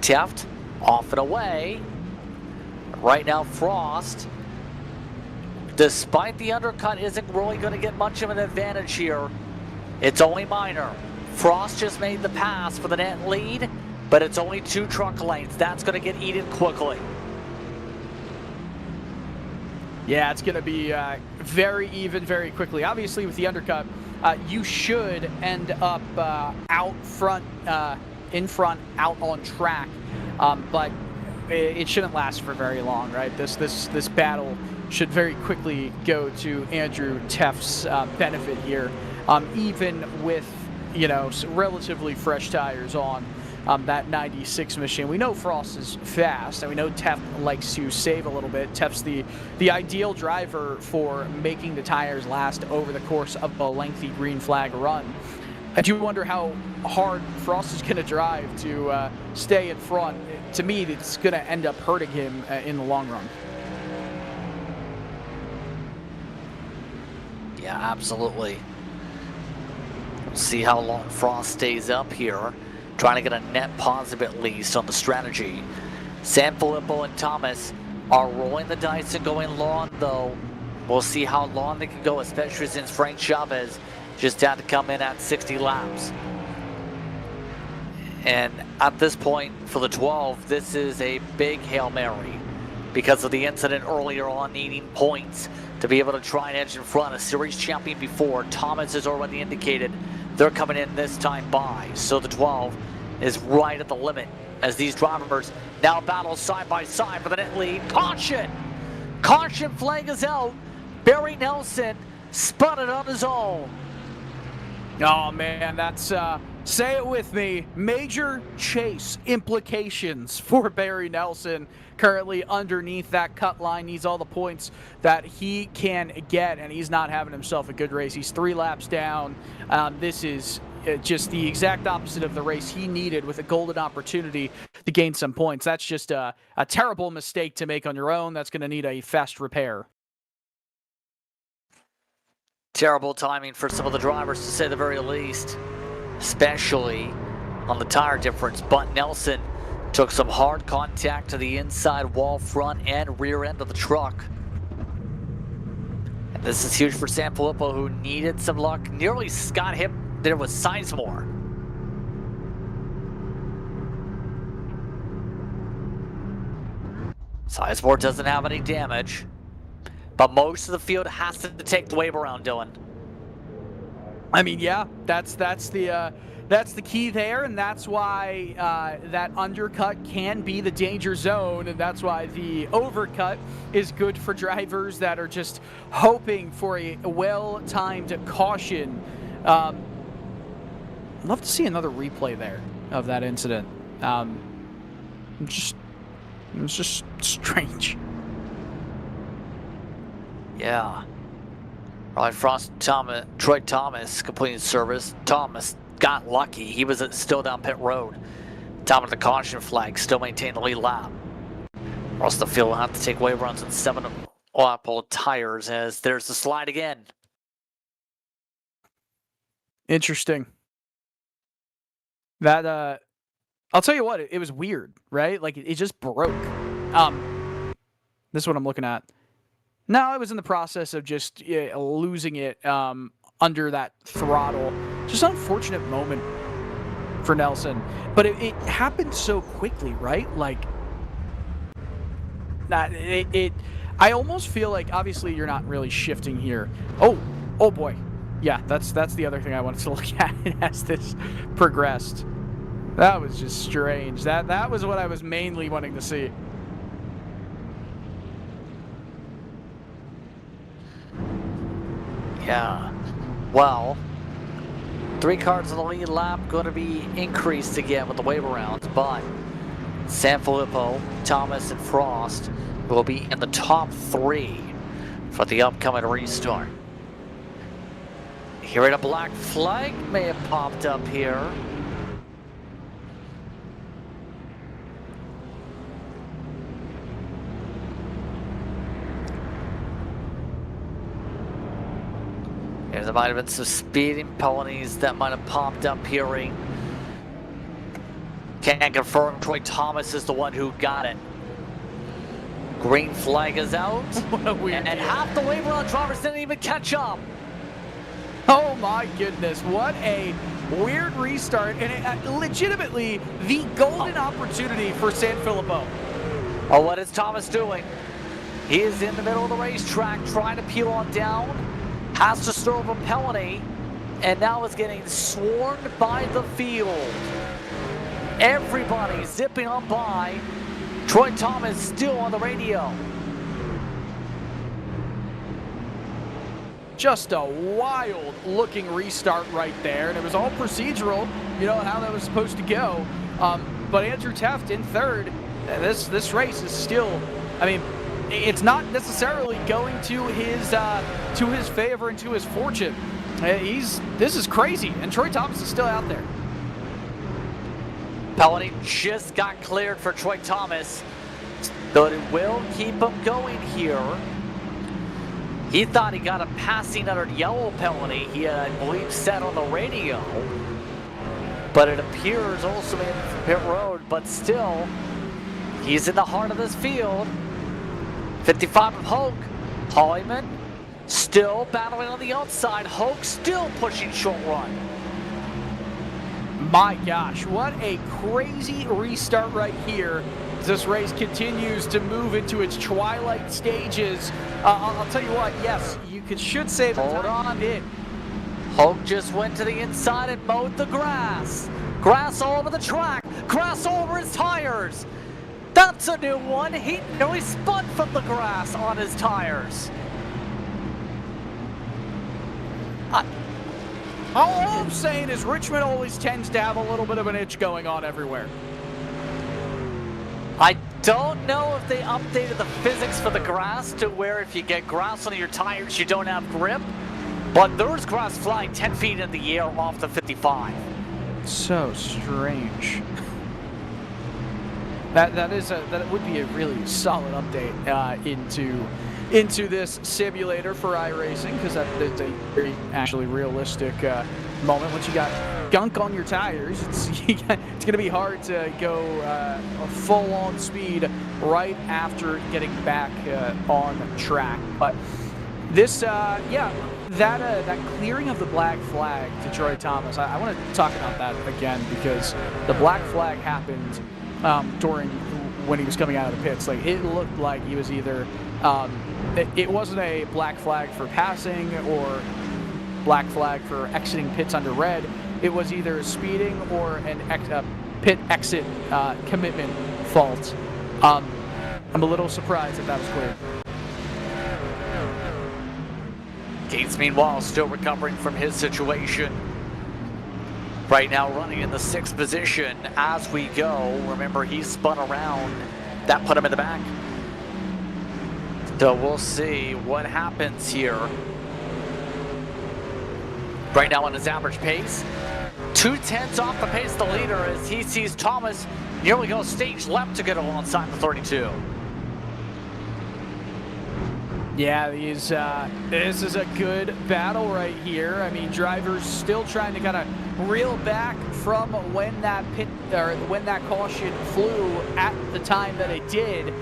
Taft off and away. Right now, Frost, despite the undercut, isn't really going to get much of an advantage here. It's only minor. Frost just made the pass for the net lead, but it's only 2 truck lengths. That's going to get eaten quickly. Yeah, it's going to be very even very quickly. Obviously, with the undercut, you should end up out front, in front, out on track, but it shouldn't last for very long, right? This battle should very quickly go to Andrew Teff's benefit here, even with relatively fresh tires on that 96 machine. We know Frost is fast, and we know Teff likes to save a little bit. Teff's the ideal driver for making the tires last over the course of a lengthy green flag run. I do wonder how hard Frost is going to drive to stay in front. To me, it's going to end up hurting him in the long run. Yeah, absolutely. We'll see how long Frost stays up here. Trying to get a net positive at least on the strategy. Sanfilippo and Thomas are rolling the dice and going long, though. We'll see how long they can go, especially since Frank Chavez just had to come in at 60 laps. And at this point, for the 12, this is a big Hail Mary because of the incident earlier on, needing points to be able to try and edge in front. A series champion before, Thomas has already indicated they're coming in this time by. So the 12 is right at the limit as these drivers now battle side by side for the net lead. Caution! Caution flag is out. Barry Nelson spun it on his own. Oh man, that's Say it with me. Major chase implications for Barry Nelson. Currently underneath that cut line, needs all the points that he can get, and he's not having himself a good race. He's 3 laps down. This is just the exact opposite of the race he needed, with a golden opportunity to gain some points. That's just a terrible mistake to make on your own. That's going to need a fast repair. Terrible timing for some of the drivers, to say the very least, especially on the tire difference. But Nelson took some hard contact to the inside wall, front and rear end of the truck. And this is huge for Sanfilippo, who needed some luck. Nearly got hit there with Sizemore. Sizemore doesn't have any damage, but most of the field has to take the wave around, Dylan. I mean, yeah, that's the key there, and that's why that undercut can be the danger zone, and that's why the overcut is good for drivers that are just hoping for a well-timed caution. I'd love to see another replay there of that incident. It was just strange. Yeah. Ryan Frost, Troy Thomas completing service. Thomas got lucky. He was still down pit road. Top of the caution flag, still maintained the lead lap. Across the field will have to take wave runs and 7 Apple tires, as there's the slide again. Interesting. That I'll tell you what, it was weird, right? Like it just broke. This is what I'm looking at. No, I was in the process of just losing it under that throttle. Just an unfortunate moment for Nelson. But it happened so quickly, right? Like, I almost feel like, obviously, you're not really shifting here. Oh boy. Yeah, that's the other thing I wanted to look at as this progressed. That was just strange. That was what I was mainly wanting to see. Yeah, well, 3 cars in the lead lap going to be increased again with the wave around, but Sanfilippo, Thomas, and Frost will be in the top 3 for the upcoming restart. Hearing a black flag may have popped up here. There might have been some speeding penalties that might have popped up here. Can't confirm. Troy Thomas is the one who got it. Green flag is out. What a weird and half the wave around drivers didn't even catch up. Oh my goodness, what a weird restart, and it, legitimately the golden opportunity for Sanfilippo. Oh, what is Thomas doing? He is in the middle of the racetrack trying to peel on down. Has to serve a penalty, and now is getting swarmed by the field. Everybody zipping on by. Troy Thomas still on the radio. Just a wild looking restart right there, and it was all procedural, you know, how that was supposed to go. But Andrew Teft in third. This race is still, I mean, it's not necessarily going to his favor and to his fortune. This is crazy, and Troy Thomas is still out there. Penalty just got cleared for Troy Thomas, but it will keep him going here. He thought he got a passing under yellow penalty. He had, I believe, said on the radio, but it appears also in pit road. But still, he's in the heart of this field. 55 of Hoke. Hollyman still battling on the outside. Hoke still pushing short run. My gosh, what a crazy restart right here. This race continues to move into its twilight stages. I'll tell you what, yes, you should say the time did. Hoke just went to the inside and mowed the grass. Grass all over the track. Grass all over his tires. That's a new one. He nearly spun from the grass on his tires. All I'm saying is Richmond always tends to have a little bit of an itch going on everywhere. I don't know if they updated the physics for the grass to where if you get grass on your tires, you don't have grip. But there's grass flying 10 feet in the air off the 55. So strange. That would be a really solid update into this simulator for iRacing, because that is a very actually realistic moment. Once you got gunk on your tires, it's going to be hard to go full-on speed right after getting back on track. But this, that clearing of the black flag to Troy Thomas, I want to talk about that again, because the black flag happened during when he was coming out of the pits. Like, it looked like he was either it wasn't a black flag for passing or black flag for exiting pits under red. It was either speeding or a pit exit commitment fault. I'm a little surprised that was clear. Gates, meanwhile, still recovering from his situation. Right now running in the 6th position as we go. Remember, he spun around. That put him in the back. So we'll see what happens here. Right now on his average pace. 2/10 off the pace of the leader as he sees Thomas nearly go stage left to get alongside the 32. Yeah, this is a good battle right here. I mean, drivers still trying to kind of reel back from when that caution flew at the time that it did.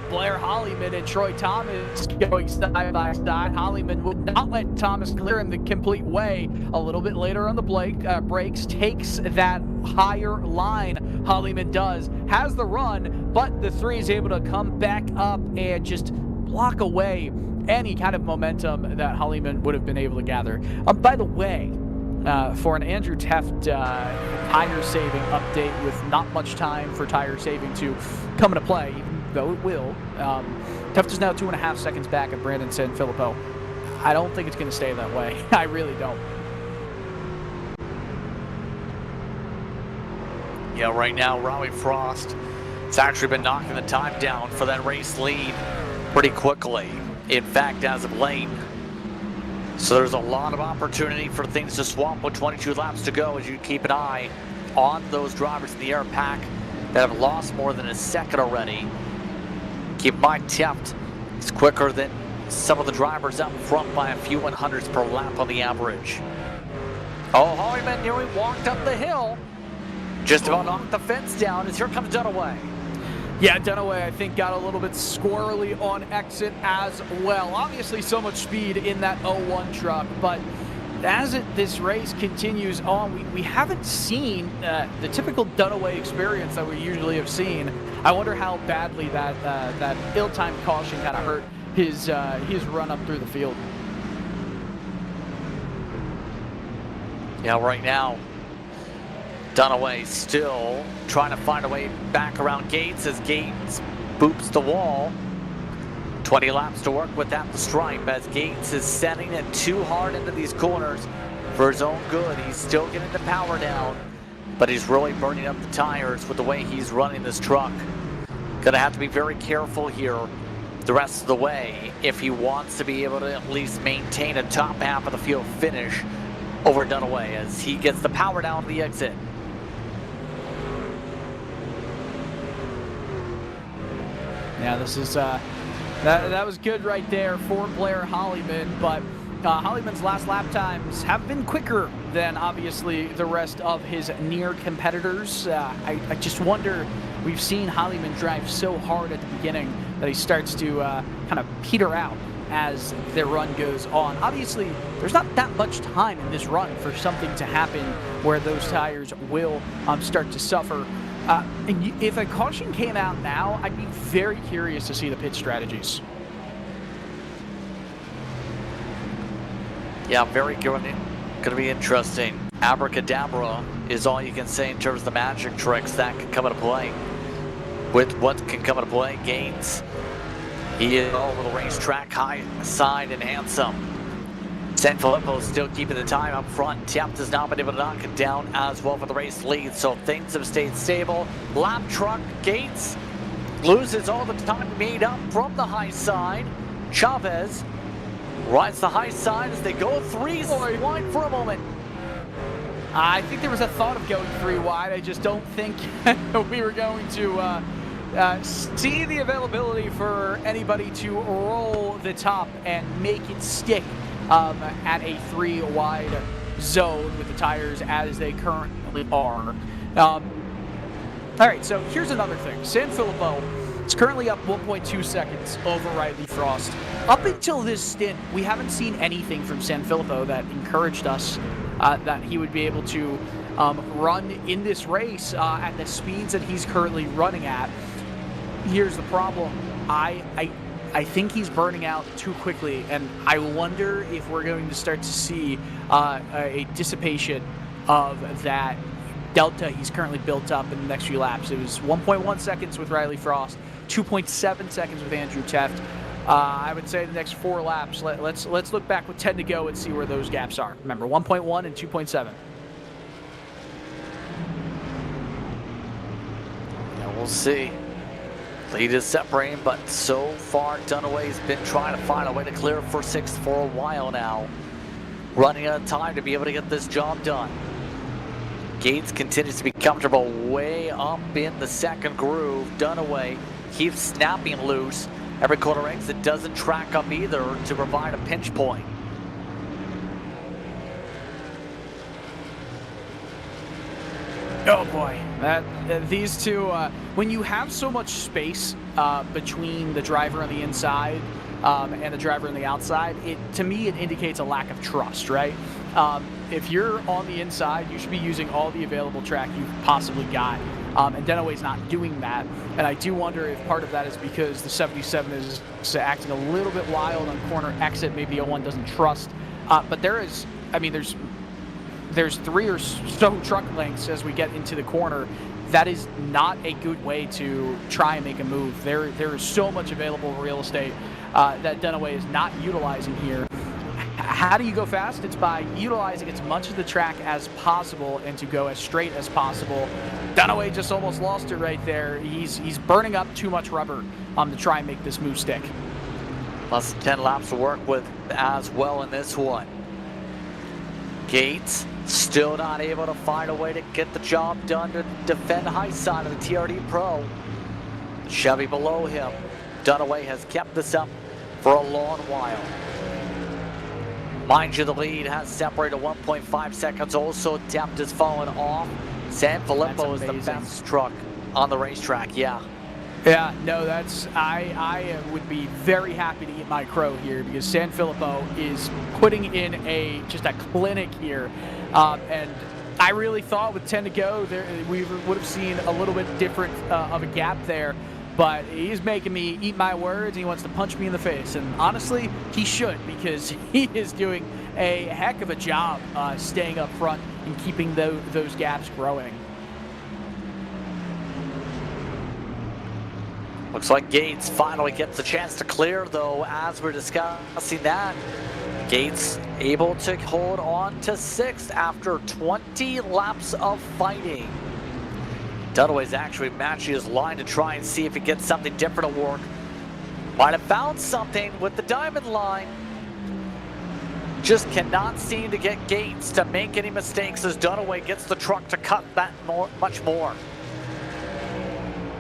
Blair Hollyman and Troy Thomas going side by side. Hollyman would not let Thomas clear him the complete way. A little bit later on the brakes, takes that higher line. Hollyman has the run, but the 3 is able to come back up and just block away any kind of momentum that Hollyman would have been able to gather. By the way, for an Andrew Teft tire saving update with not much time for tire saving to come into play, even though it will, Teft is now 2.5 seconds back at Brandon Sanfilippo. I don't think it's going to stay that way. I really don't. Yeah, right now, Robbie Frost has actually been knocking the time down for that race lead pretty quickly. In fact, as of late. So there's a lot of opportunity for things to swap with 22 laps to go as you keep an eye on those drivers in the air pack that have lost more than a second already. Keep in mind, Teft is quicker than some of the drivers up front by a few 100ths per lap on the average. Oh, Hollyman nearly walked up the hill. Just about knocked the fence down as here comes Dunaway. Yeah, Dunaway, I think, got a little bit squirrely on exit as well. Obviously, so much speed in that 01 truck, but as this race continues on, we haven't seen the typical Dunaway experience that we usually have seen. I wonder how badly that ill-timed caution kind of hurt his run up through the field. Yeah, right now, Dunaway still trying to find a way back around Gates as Gates boops the wall. 20 laps to work with at the stripe as Gates is setting it too hard into these corners for his own good. He's still getting the power down, but he's really burning up the tires with the way he's running this truck. Gonna have to be very careful here the rest of the way if he wants to be able to at least maintain a top half of the field finish over Dunaway as he gets the power down to the exit. Yeah, this is that was good right there for Blair Hollyman, but Hollyman's last lap times have been quicker than obviously the rest of his near competitors. I just wonder, we've seen Hollyman drive so hard at the beginning that he starts to kind of peter out as their run goes on. Obviously, there's not that much time in this run for something to happen where those tires will start to suffer. And if a caution came out now, I'd be very curious to see the pit strategies. Yeah, very good. Going to be interesting. Abracadabra is all you can say in terms of the magic tricks that can come into play. With what can come into play, Gaines. He is all over the racetrack, high side and handsome. Sanfilippo still keeping the time up front. Taft has not been able to knock it down as well for the race lead, so things have stayed stable. Lap truck Gates loses all the time made up from the high side. Chavez rides the high side as they go 3 wide for a moment. I think there was a thought of going 3 wide. I just don't think we were going to see the availability for anybody to roll the top and make it stick at a 3 wide zone with the tires as they currently are. All right, so here's another thing. Sanfilippo is currently up 1.2 seconds over Riley Frost. Up until this stint, we haven't seen anything from Sanfilippo that encouraged us that he would be able to run in this race at the speeds that he's currently running at. Here's the problem. I think he's burning out too quickly, and I wonder if we're going to start to see a dissipation of that delta he's currently built up in the next few laps. It was 1.1 seconds with Riley Frost, 2.7 seconds with Andrew Teft. I would say the next 4 laps, let's look back with 10 to go and see where those gaps are. Remember, 1.1 and 2.7. Yeah, we'll see. Lead is separating, but so far Dunaway's been trying to find a way to clear for 6th for a while now. Running out of time to be able to get this job done. Gates continues to be comfortable way up in the second groove. Dunaway keeps snapping loose. Every corner exit doesn't track up either to provide a pinch point. Oh boy, these two, when you have so much space between the driver on the inside and the driver on the outside, to me it indicates a lack of trust, right? If you're on the inside, you should be using all the available track you've possibly got, and Dunaway's not doing that. And I do wonder if part of that is because the 77 is acting a little bit wild on corner exit. Maybe 01 doesn't trust, but there is, I mean, there's 3 or so truck lengths as we get into the corner. That is not a good way to try and make a move. There is so much available real estate that Dunaway is not utilizing here. How do you go fast? It's by utilizing as much of the track as possible and to go as straight as possible. Dunaway just almost lost it right there. He's burning up too much rubber to try and make this move stick. Less than 10 laps to work with as well in this one. Gates still not able to find a way to get the job done to defend the high side of the TRD Pro. Chevy below him. Dunaway has kept this up for a long while. Mind you, the lead has separated 1.5 seconds. Also, Depth has fallen off. Sanfilippo is the best truck on the racetrack, yeah. Yeah, no, I would be very happy to eat my crow here because Sanfilippo is putting in just a clinic here. And I really thought with 10 to go, we would have seen a little bit different of a gap there. But he's making me eat my words. He wants to punch me in the face. And honestly, he should, because he is doing a heck of a job staying up front and keeping those gaps growing. Looks like Gates finally gets a chance to clear, though, as we're discussing that. Gates able to hold on to 6th after 20 laps of fighting. Dunaway's actually matching his line to try and see if he gets something different to work. Might have found something with the diamond line. Just cannot seem to get Gates to make any mistakes as Dunaway gets the truck to cut that much more.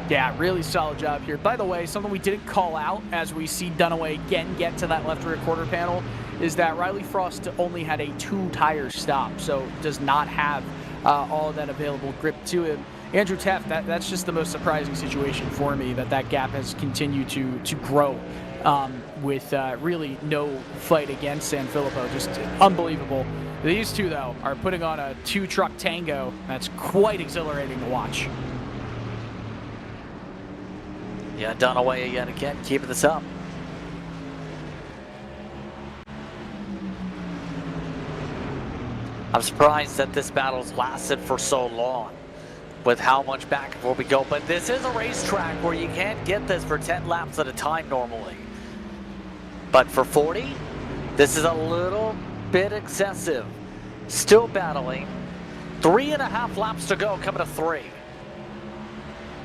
Yeah, really solid job here. By the way, something we didn't call out as we see Dunaway again get to that left rear quarter panel is that Riley Frost only had a 2-tire stop, so does not have all of that available grip to him. Andrew Teft, that's just the most surprising situation for me, that gap has continued to grow with really no fight against Sanfilippo. Just unbelievable. These two, though, are putting on a 2-truck tango. That's quite exhilarating to watch. Yeah, Dunaway again keeping this up. I'm surprised that this battle's lasted for so long with how much back and forth we go, but this is a racetrack where you can't get this for 10 laps at a time normally. But for 40, this is a little bit excessive. Still battling. 3.5 laps to go, coming to 3.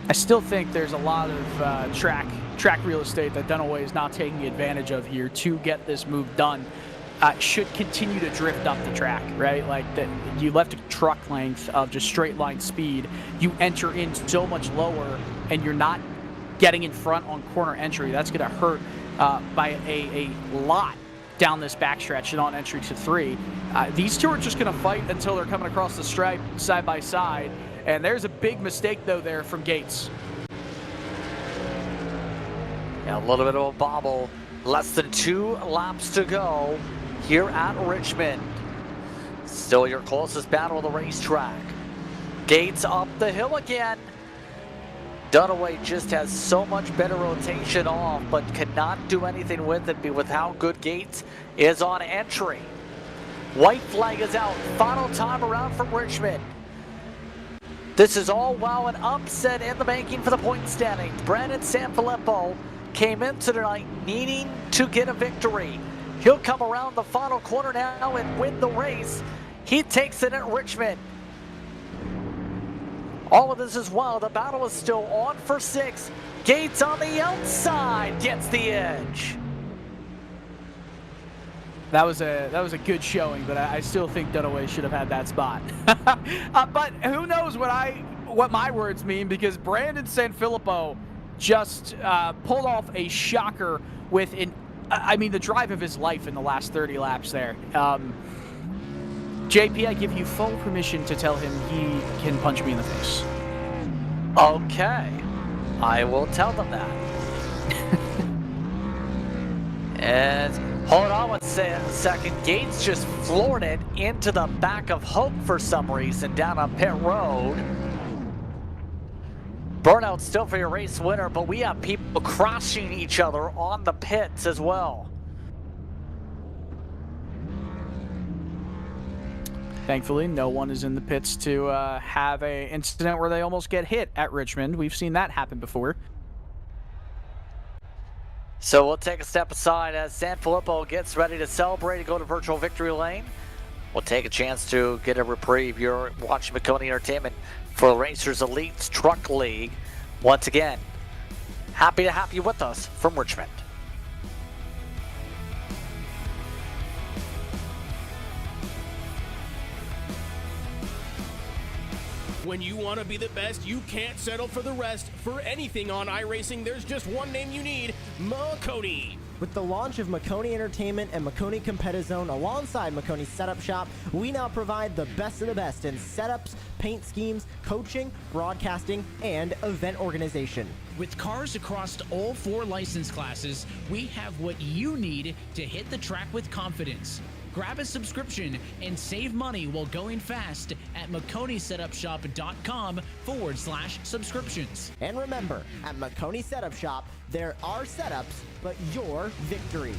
I still think there's a lot of track real estate that Dunaway is not taking advantage of here to get this move done. Should continue to drift up the track, right? Like you left a truck length of just straight line speed. You enter in so much lower, and you're not getting in front on corner entry. That's going to hurt by a lot down this backstretch and on entry to 3. These two are just going to fight until they're coming across the stripe side by side. And there's a big mistake, though, there from Gates. Yeah, a little bit of a bobble. Less than 2 laps to go here at Richmond. Still your closest battle of the racetrack. Gates up the hill again. Dunaway just has so much better rotation off, but cannot do anything with it with how good Gates is on entry. White flag is out. Final time around from Richmond. This is all while an upset in the making for the point standings. Brandon Sanfilippo came into tonight needing to get a victory. He'll come around the final corner now and win the race. He takes it at Richmond. All of this is while the battle is still on for 6. Gates on the outside gets the edge. That was a good showing, but I still think Dunaway should have had that spot. But who knows what my words mean, because Brandon Sanfilippo just pulled off a shocker with the drive of his life in the last 30 laps there. JP, I give you full permission to tell him he can punch me in the face. Okay, I will tell them that. And hold on one second. Gates just floored it into the back of Hope for some reason down on pit road. Burnout still for your race winner, but we have people crossing each other on the pits as well. Thankfully, no one is in the pits to have an incident where they almost get hit at Richmond. We've seen that happen before. So we'll take a step aside as Sanfilippo gets ready to celebrate and go to virtual victory lane. We'll take a chance to get a reprieve. You're watching Maconi Entertainment for the Racers Elites Truck League. Once again, happy to have you with us from Richmond. When you want to be the best, you can't settle for the rest. For anything on iRacing, there's just one name you need, Maconi. With the launch of Maconi Entertainment and Maconi Competizone alongside Maconi Setup Shop, we now provide the best of the best in setups, paint schemes, coaching, broadcasting, and event organization. With cars across all 4 license classes, we have what you need to hit the track with confidence. Grab a subscription and save money while going fast at MaconiSetupShop.com/subscriptions. And remember, at Maconi Setup Shop, there are setups, but your victories.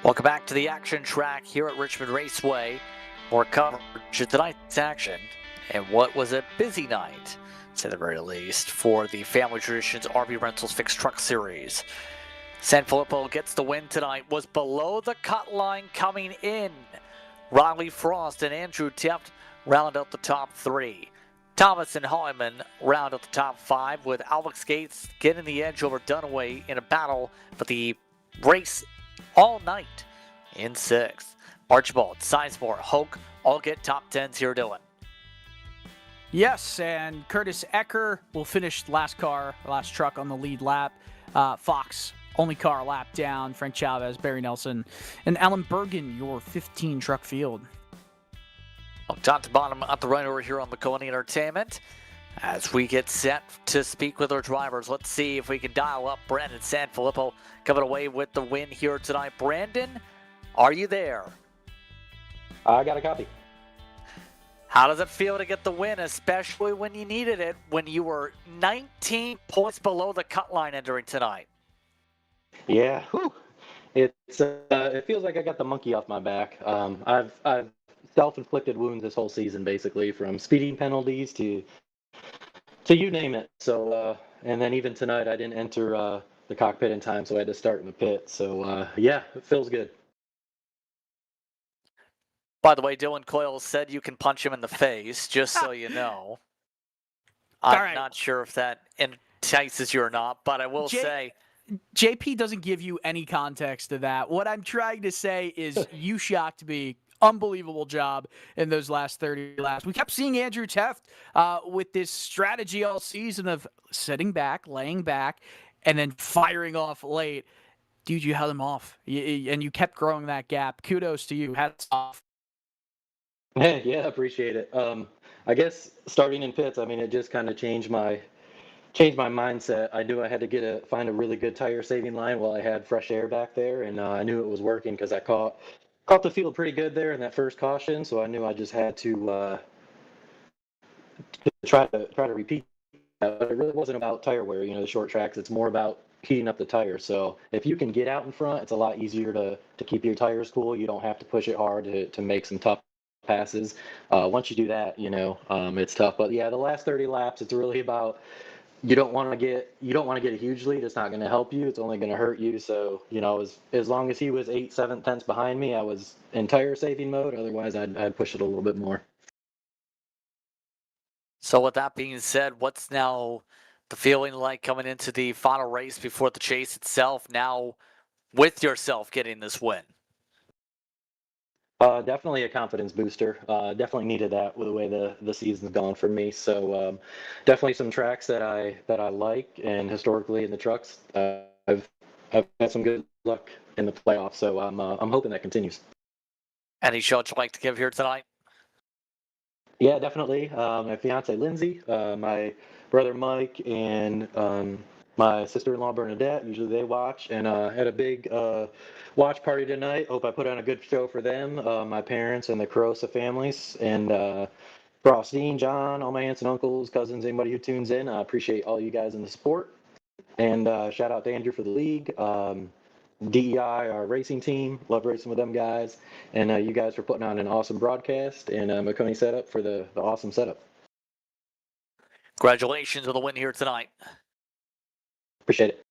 Welcome back to the action track here at Richmond Raceway. More coverage of tonight's action and what was a busy night, to say the very least, for the Family Traditions RV Rentals Fixed Truck Series. Sanfilippo gets the win tonight, was below the cut line coming in. Riley Frost and Andrew Teft round out the top 3. Thomas and Hollyman round out the top 5, with Alex Gates getting the edge over Dunaway in a battle for the race all night in 6th. Archibald, Sizemore, Hoke all get top 10s here, Dylan. Yes, and Curtis Ecker will finish last truck on the lead lap. Fox, only car a lap down. Frank Chavez, Barry Nelson, and Alan Bergen, your 15 truck field. Top to bottom at the right over here on Maconi Entertainment. As we get set to speak with our drivers, let's see if we can dial up Brandon Sanfilippo coming away with the win here tonight. Brandon, are you there? I got a copy. How does it feel to get the win, especially when you needed it, when you were 19 points below the cut line entering tonight? Yeah, it feels like I got the monkey off my back. I've self-inflicted wounds this whole season, basically, from speeding penalties to you name it. So and then even tonight, I didn't enter the cockpit in time, so I had to start in the pit. So yeah, it feels good. By the way, Dylan Coyle said you can punch him in the face, just so you know. I'm not sure if that entices you or not, but I will say... JP doesn't give you any context to that. What I'm trying to say is you shocked me. Unbelievable job in those last 30 laps. We kept seeing Andrew Teft with this strategy all season of sitting back, laying back, and then firing off late. Dude, you held him off, and you kept growing that gap. Kudos to you. Hats off. Yeah, appreciate it. I guess starting in pits, I mean, it just kind of changed my mindset. I knew I had to find a really good tire saving line while I had fresh air back there, and I knew it was working because I caught the field pretty good there in that first caution. So I knew I just had to try to repeat that. But it really wasn't about tire wear. The short tracks, it's more about heating up the tires. So if you can get out in front, it's a lot easier to keep your tires cool. You don't have to push it hard to make some tough passes. Once you do that, it's tough. But yeah, the last 30 laps, it's really about you don't want to get a huge lead. It's not going to help you. It's only going to hurt you. So as long as he was 8-7 tenths behind me, I was in tire saving mode. Otherwise, I'd push it a little bit more. So with that being said, what's now the feeling like coming into the final race before the chase itself? Now with yourself getting this win. Definitely a confidence booster. Definitely needed that with the way the season's gone for me. So definitely some tracks that I like, and historically in the trucks, I've had some good luck in the playoffs. So I'm hoping that continues. Any shout you'd like to give here tonight? Yeah, definitely. My fiance Lindsay, my brother Mike, and my sister-in-law Bernadette. Usually they watch, and had a big watch party tonight. Hope I put on a good show for them, my parents and the Carosa families, and Frostine, John, all my aunts and uncles, cousins, anybody who tunes in. I appreciate all you guys in the support, and shout out to Andrew for the league. DEI, our racing team, love racing with them guys, and you guys for putting on an awesome broadcast, and Maconi setup for the awesome setup. Congratulations on the win here tonight. Appreciate it.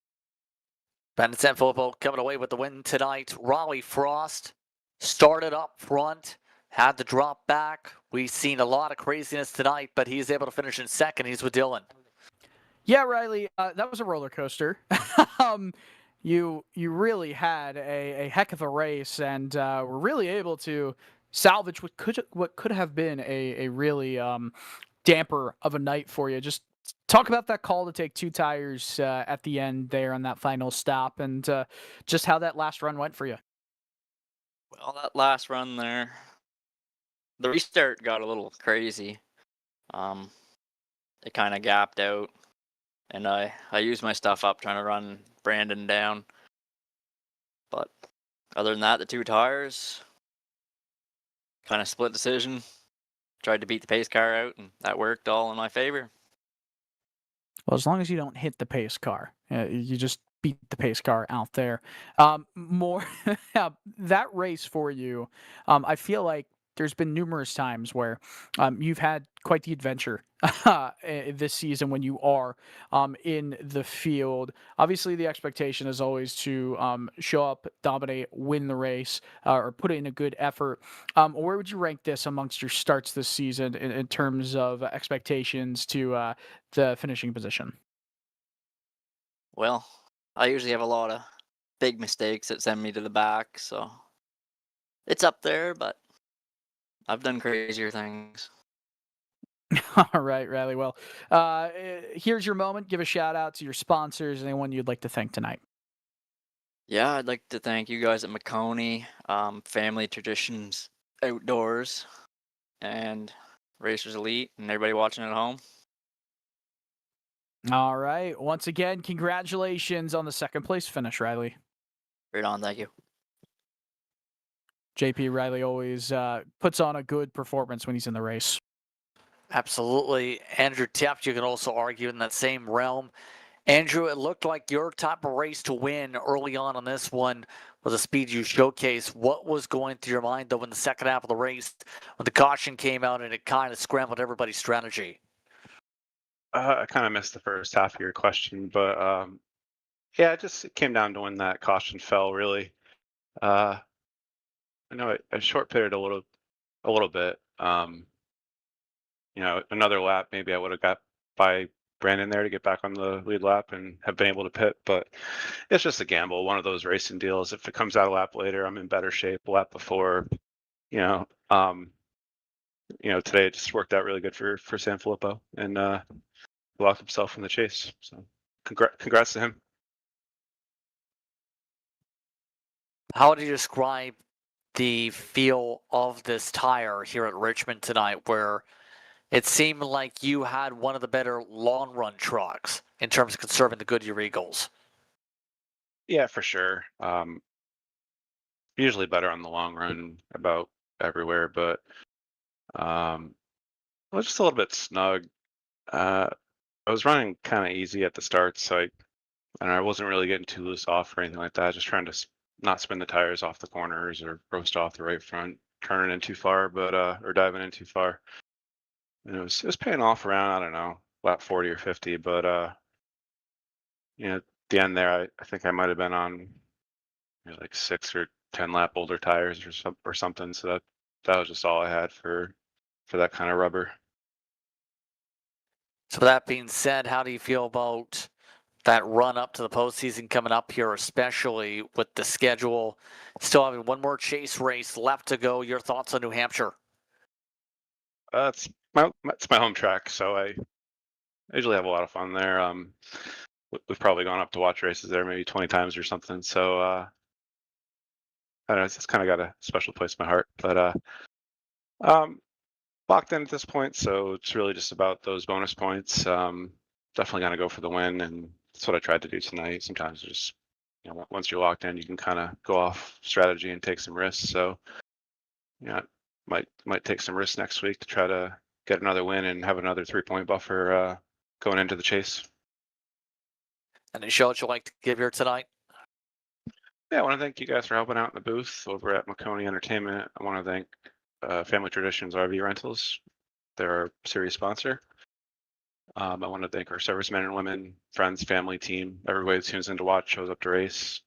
Brandon Sanfilippo coming away with the win tonight. Raleigh Frost started up front, had to drop back. We've seen a lot of craziness tonight, but he's able to finish in second. He's with Dylan. Yeah, Riley, that was a roller coaster. You really had a heck of a race, and were really able to salvage what could have been a really damper of a night for you. Just talk about that call to take two tires at the end there on that final stop, and just how that last run went for you. Well, that last run there, the restart got a little crazy. It kind of gapped out, and I used my stuff up trying to run Brandon down. But other than that, the two tires, kind of split decision. Tried to beat the pace car out, and that worked all in my favor. Well, as long as you don't hit the pace car, you just beat the pace car out there. More that race for you, I feel like there's been numerous times where you've had quite the adventure this season when you are in the field. Obviously, the expectation is always to show up, dominate, win the race, or put in a good effort. Where would you rank this amongst your starts this season in terms of expectations to the finishing position? Well, I usually have a lot of big mistakes that send me to the back, so It's up there, but I've done crazier things. All right, Riley. Well, here's your moment. Give a shout out to your sponsors, anyone you'd like to thank tonight. Yeah, I'd like to thank you guys at Maconi, Family Traditions Outdoors, and Racers Elite, and everybody watching at home. All right. Once again, congratulations on the second place finish, Riley. Right on, thank you. JP Riley always puts on a good performance when he's in the race. Absolutely. Andrew Teft, you can also argue in that same realm. Andrew, it looked like your type of race to win early on this one was the speed you showcased. What was going through your mind, though, in the second half of the race when the caution came out and it kind of scrambled everybody's strategy? I kind of missed the first half of your question, but yeah, it came down to when that caution fell. Really, I know I short pitted a little bit. Another lap, maybe I would have got by Brandon there to get back on the lead lap and have been able to pit, but it's just a gamble. One of those racing deals. If it comes out a lap later, I'm in better shape. A lap before, today it just worked out really good for Sanfilippo and locked himself in the chase. So congrats to him. How would you describe the feel of this tire here at Richmond tonight, where it seemed like you had one of the better long run trucks in terms of conserving the Goodyear Eagles? Yeah, for sure. Usually better on the long run about everywhere, but I was just a little bit snug. I was running kind of easy at the start, so I wasn't really getting too loose off or anything like that. Just trying to not spin the tires off the corners or roast off the right front, turning in too far, but or diving in too far. And it was paying off around, I don't know, lap 40 or 50, but at the end there, I think I might have been on like 6 or 10 lap older tires or something. So that was just all I had for that kind of rubber. So that being said, how do you feel about that run up to the postseason coming up here, especially with the schedule still having one more chase race left to go? Your thoughts on New Hampshire? It's my home track, so I usually have a lot of fun there. We've probably gone up to watch races there maybe 20 times or something. So I don't know, it's kind of got a special place in my heart. But locked in at this point, so it's really just about those bonus points. Definitely gonna go for the win, and that's what I tried to do tonight. Sometimes just once you're locked in, you can kind of go off strategy and take some risks. So might take some risks next week to try to get another win and have another 3-point buffer going into the chase. Any shout you'd like to give here tonight? Yeah, I want to thank you guys for helping out in the booth over at Maconi Entertainment. I want to thank Family Traditions RV Rentals. They're our series sponsor. I want to thank our servicemen and women, friends, family, team, everybody that tunes in to watch, shows up to race.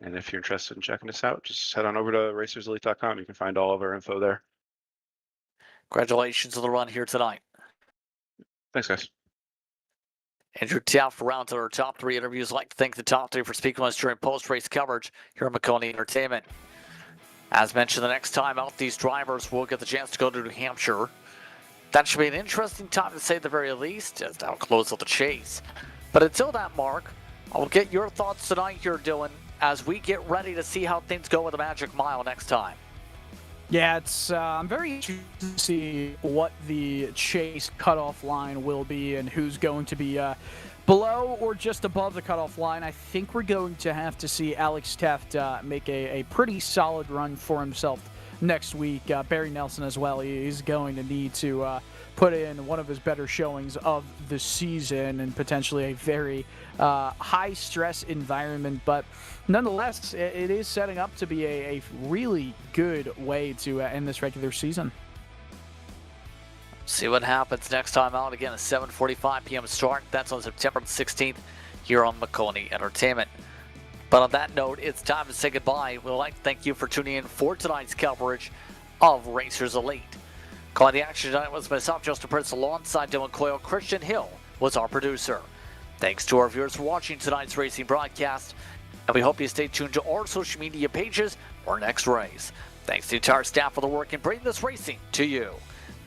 And if you're interested in checking us out, just head on over to racerselite.com. You can find all of our info there. Congratulations on the run here tonight. Thanks, guys. Andrew Teft, round to our top 3 interviews. I'd like to thank the top 3 for speaking with us during post-race coverage here at Maconi Entertainment. As mentioned, the next time out, these drivers will get the chance to go to New Hampshire. That should be an interesting time to say the very least, as that'll close out the chase. But until that mark, I'll get your thoughts tonight here, Dylan, as we get ready to see how things go with the Magic Mile next time. Yeah, I'm very interested to see what the chase cutoff line will be and who's going to be below or just above the cutoff line. I think we're going to have to see Alex Teft make a pretty solid run for himself next week. Barry Nelson as well. He's going to need to put in one of his better showings of the season and potentially a very high-stress environment. But nonetheless, it is setting up to be a really good way to end this regular season. See what happens next time out. Again, a 7:45 p.m. start. That's on September 16th here on Maconi Entertainment. But on that note, it's time to say goodbye. We'd like to thank you for tuning in for tonight's coverage of Racers Elite. Calling the action tonight was myself, Justin Prince, alongside Dylan Coyle. Christian Hill was our producer. Thanks to our viewers for watching tonight's racing broadcast, and we hope you stay tuned to our social media pages for our next race. Thanks to the entire staff for the work in bringing this racing to you.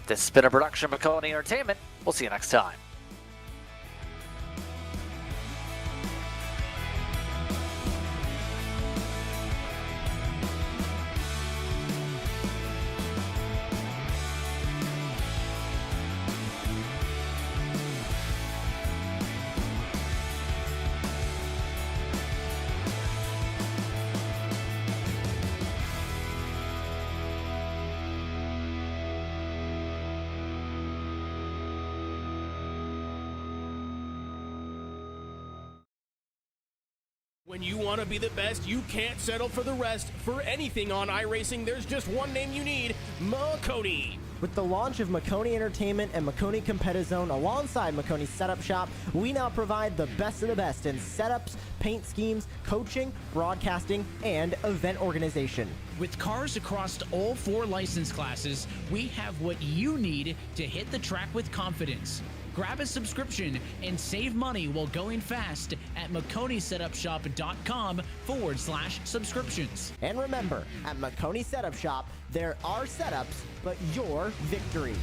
This has been a production of Maconi Entertainment. We'll see you next time. When you want to be the best, you can't settle for the rest. For anything on iRacing, there's just one name you need, Maconi. With the launch of Maconi Entertainment and Maconi Competizone alongside Maconi Setup Shop, we now provide the best of the best in setups, paint schemes, coaching, broadcasting, and event organization. With cars across all 4 license classes, we have what you need to hit the track with confidence. Grab a subscription and save money while going fast at MaconiSetupShop.com/subscriptions. And remember, at Maconi Setup Shop, there are setups, but your victories.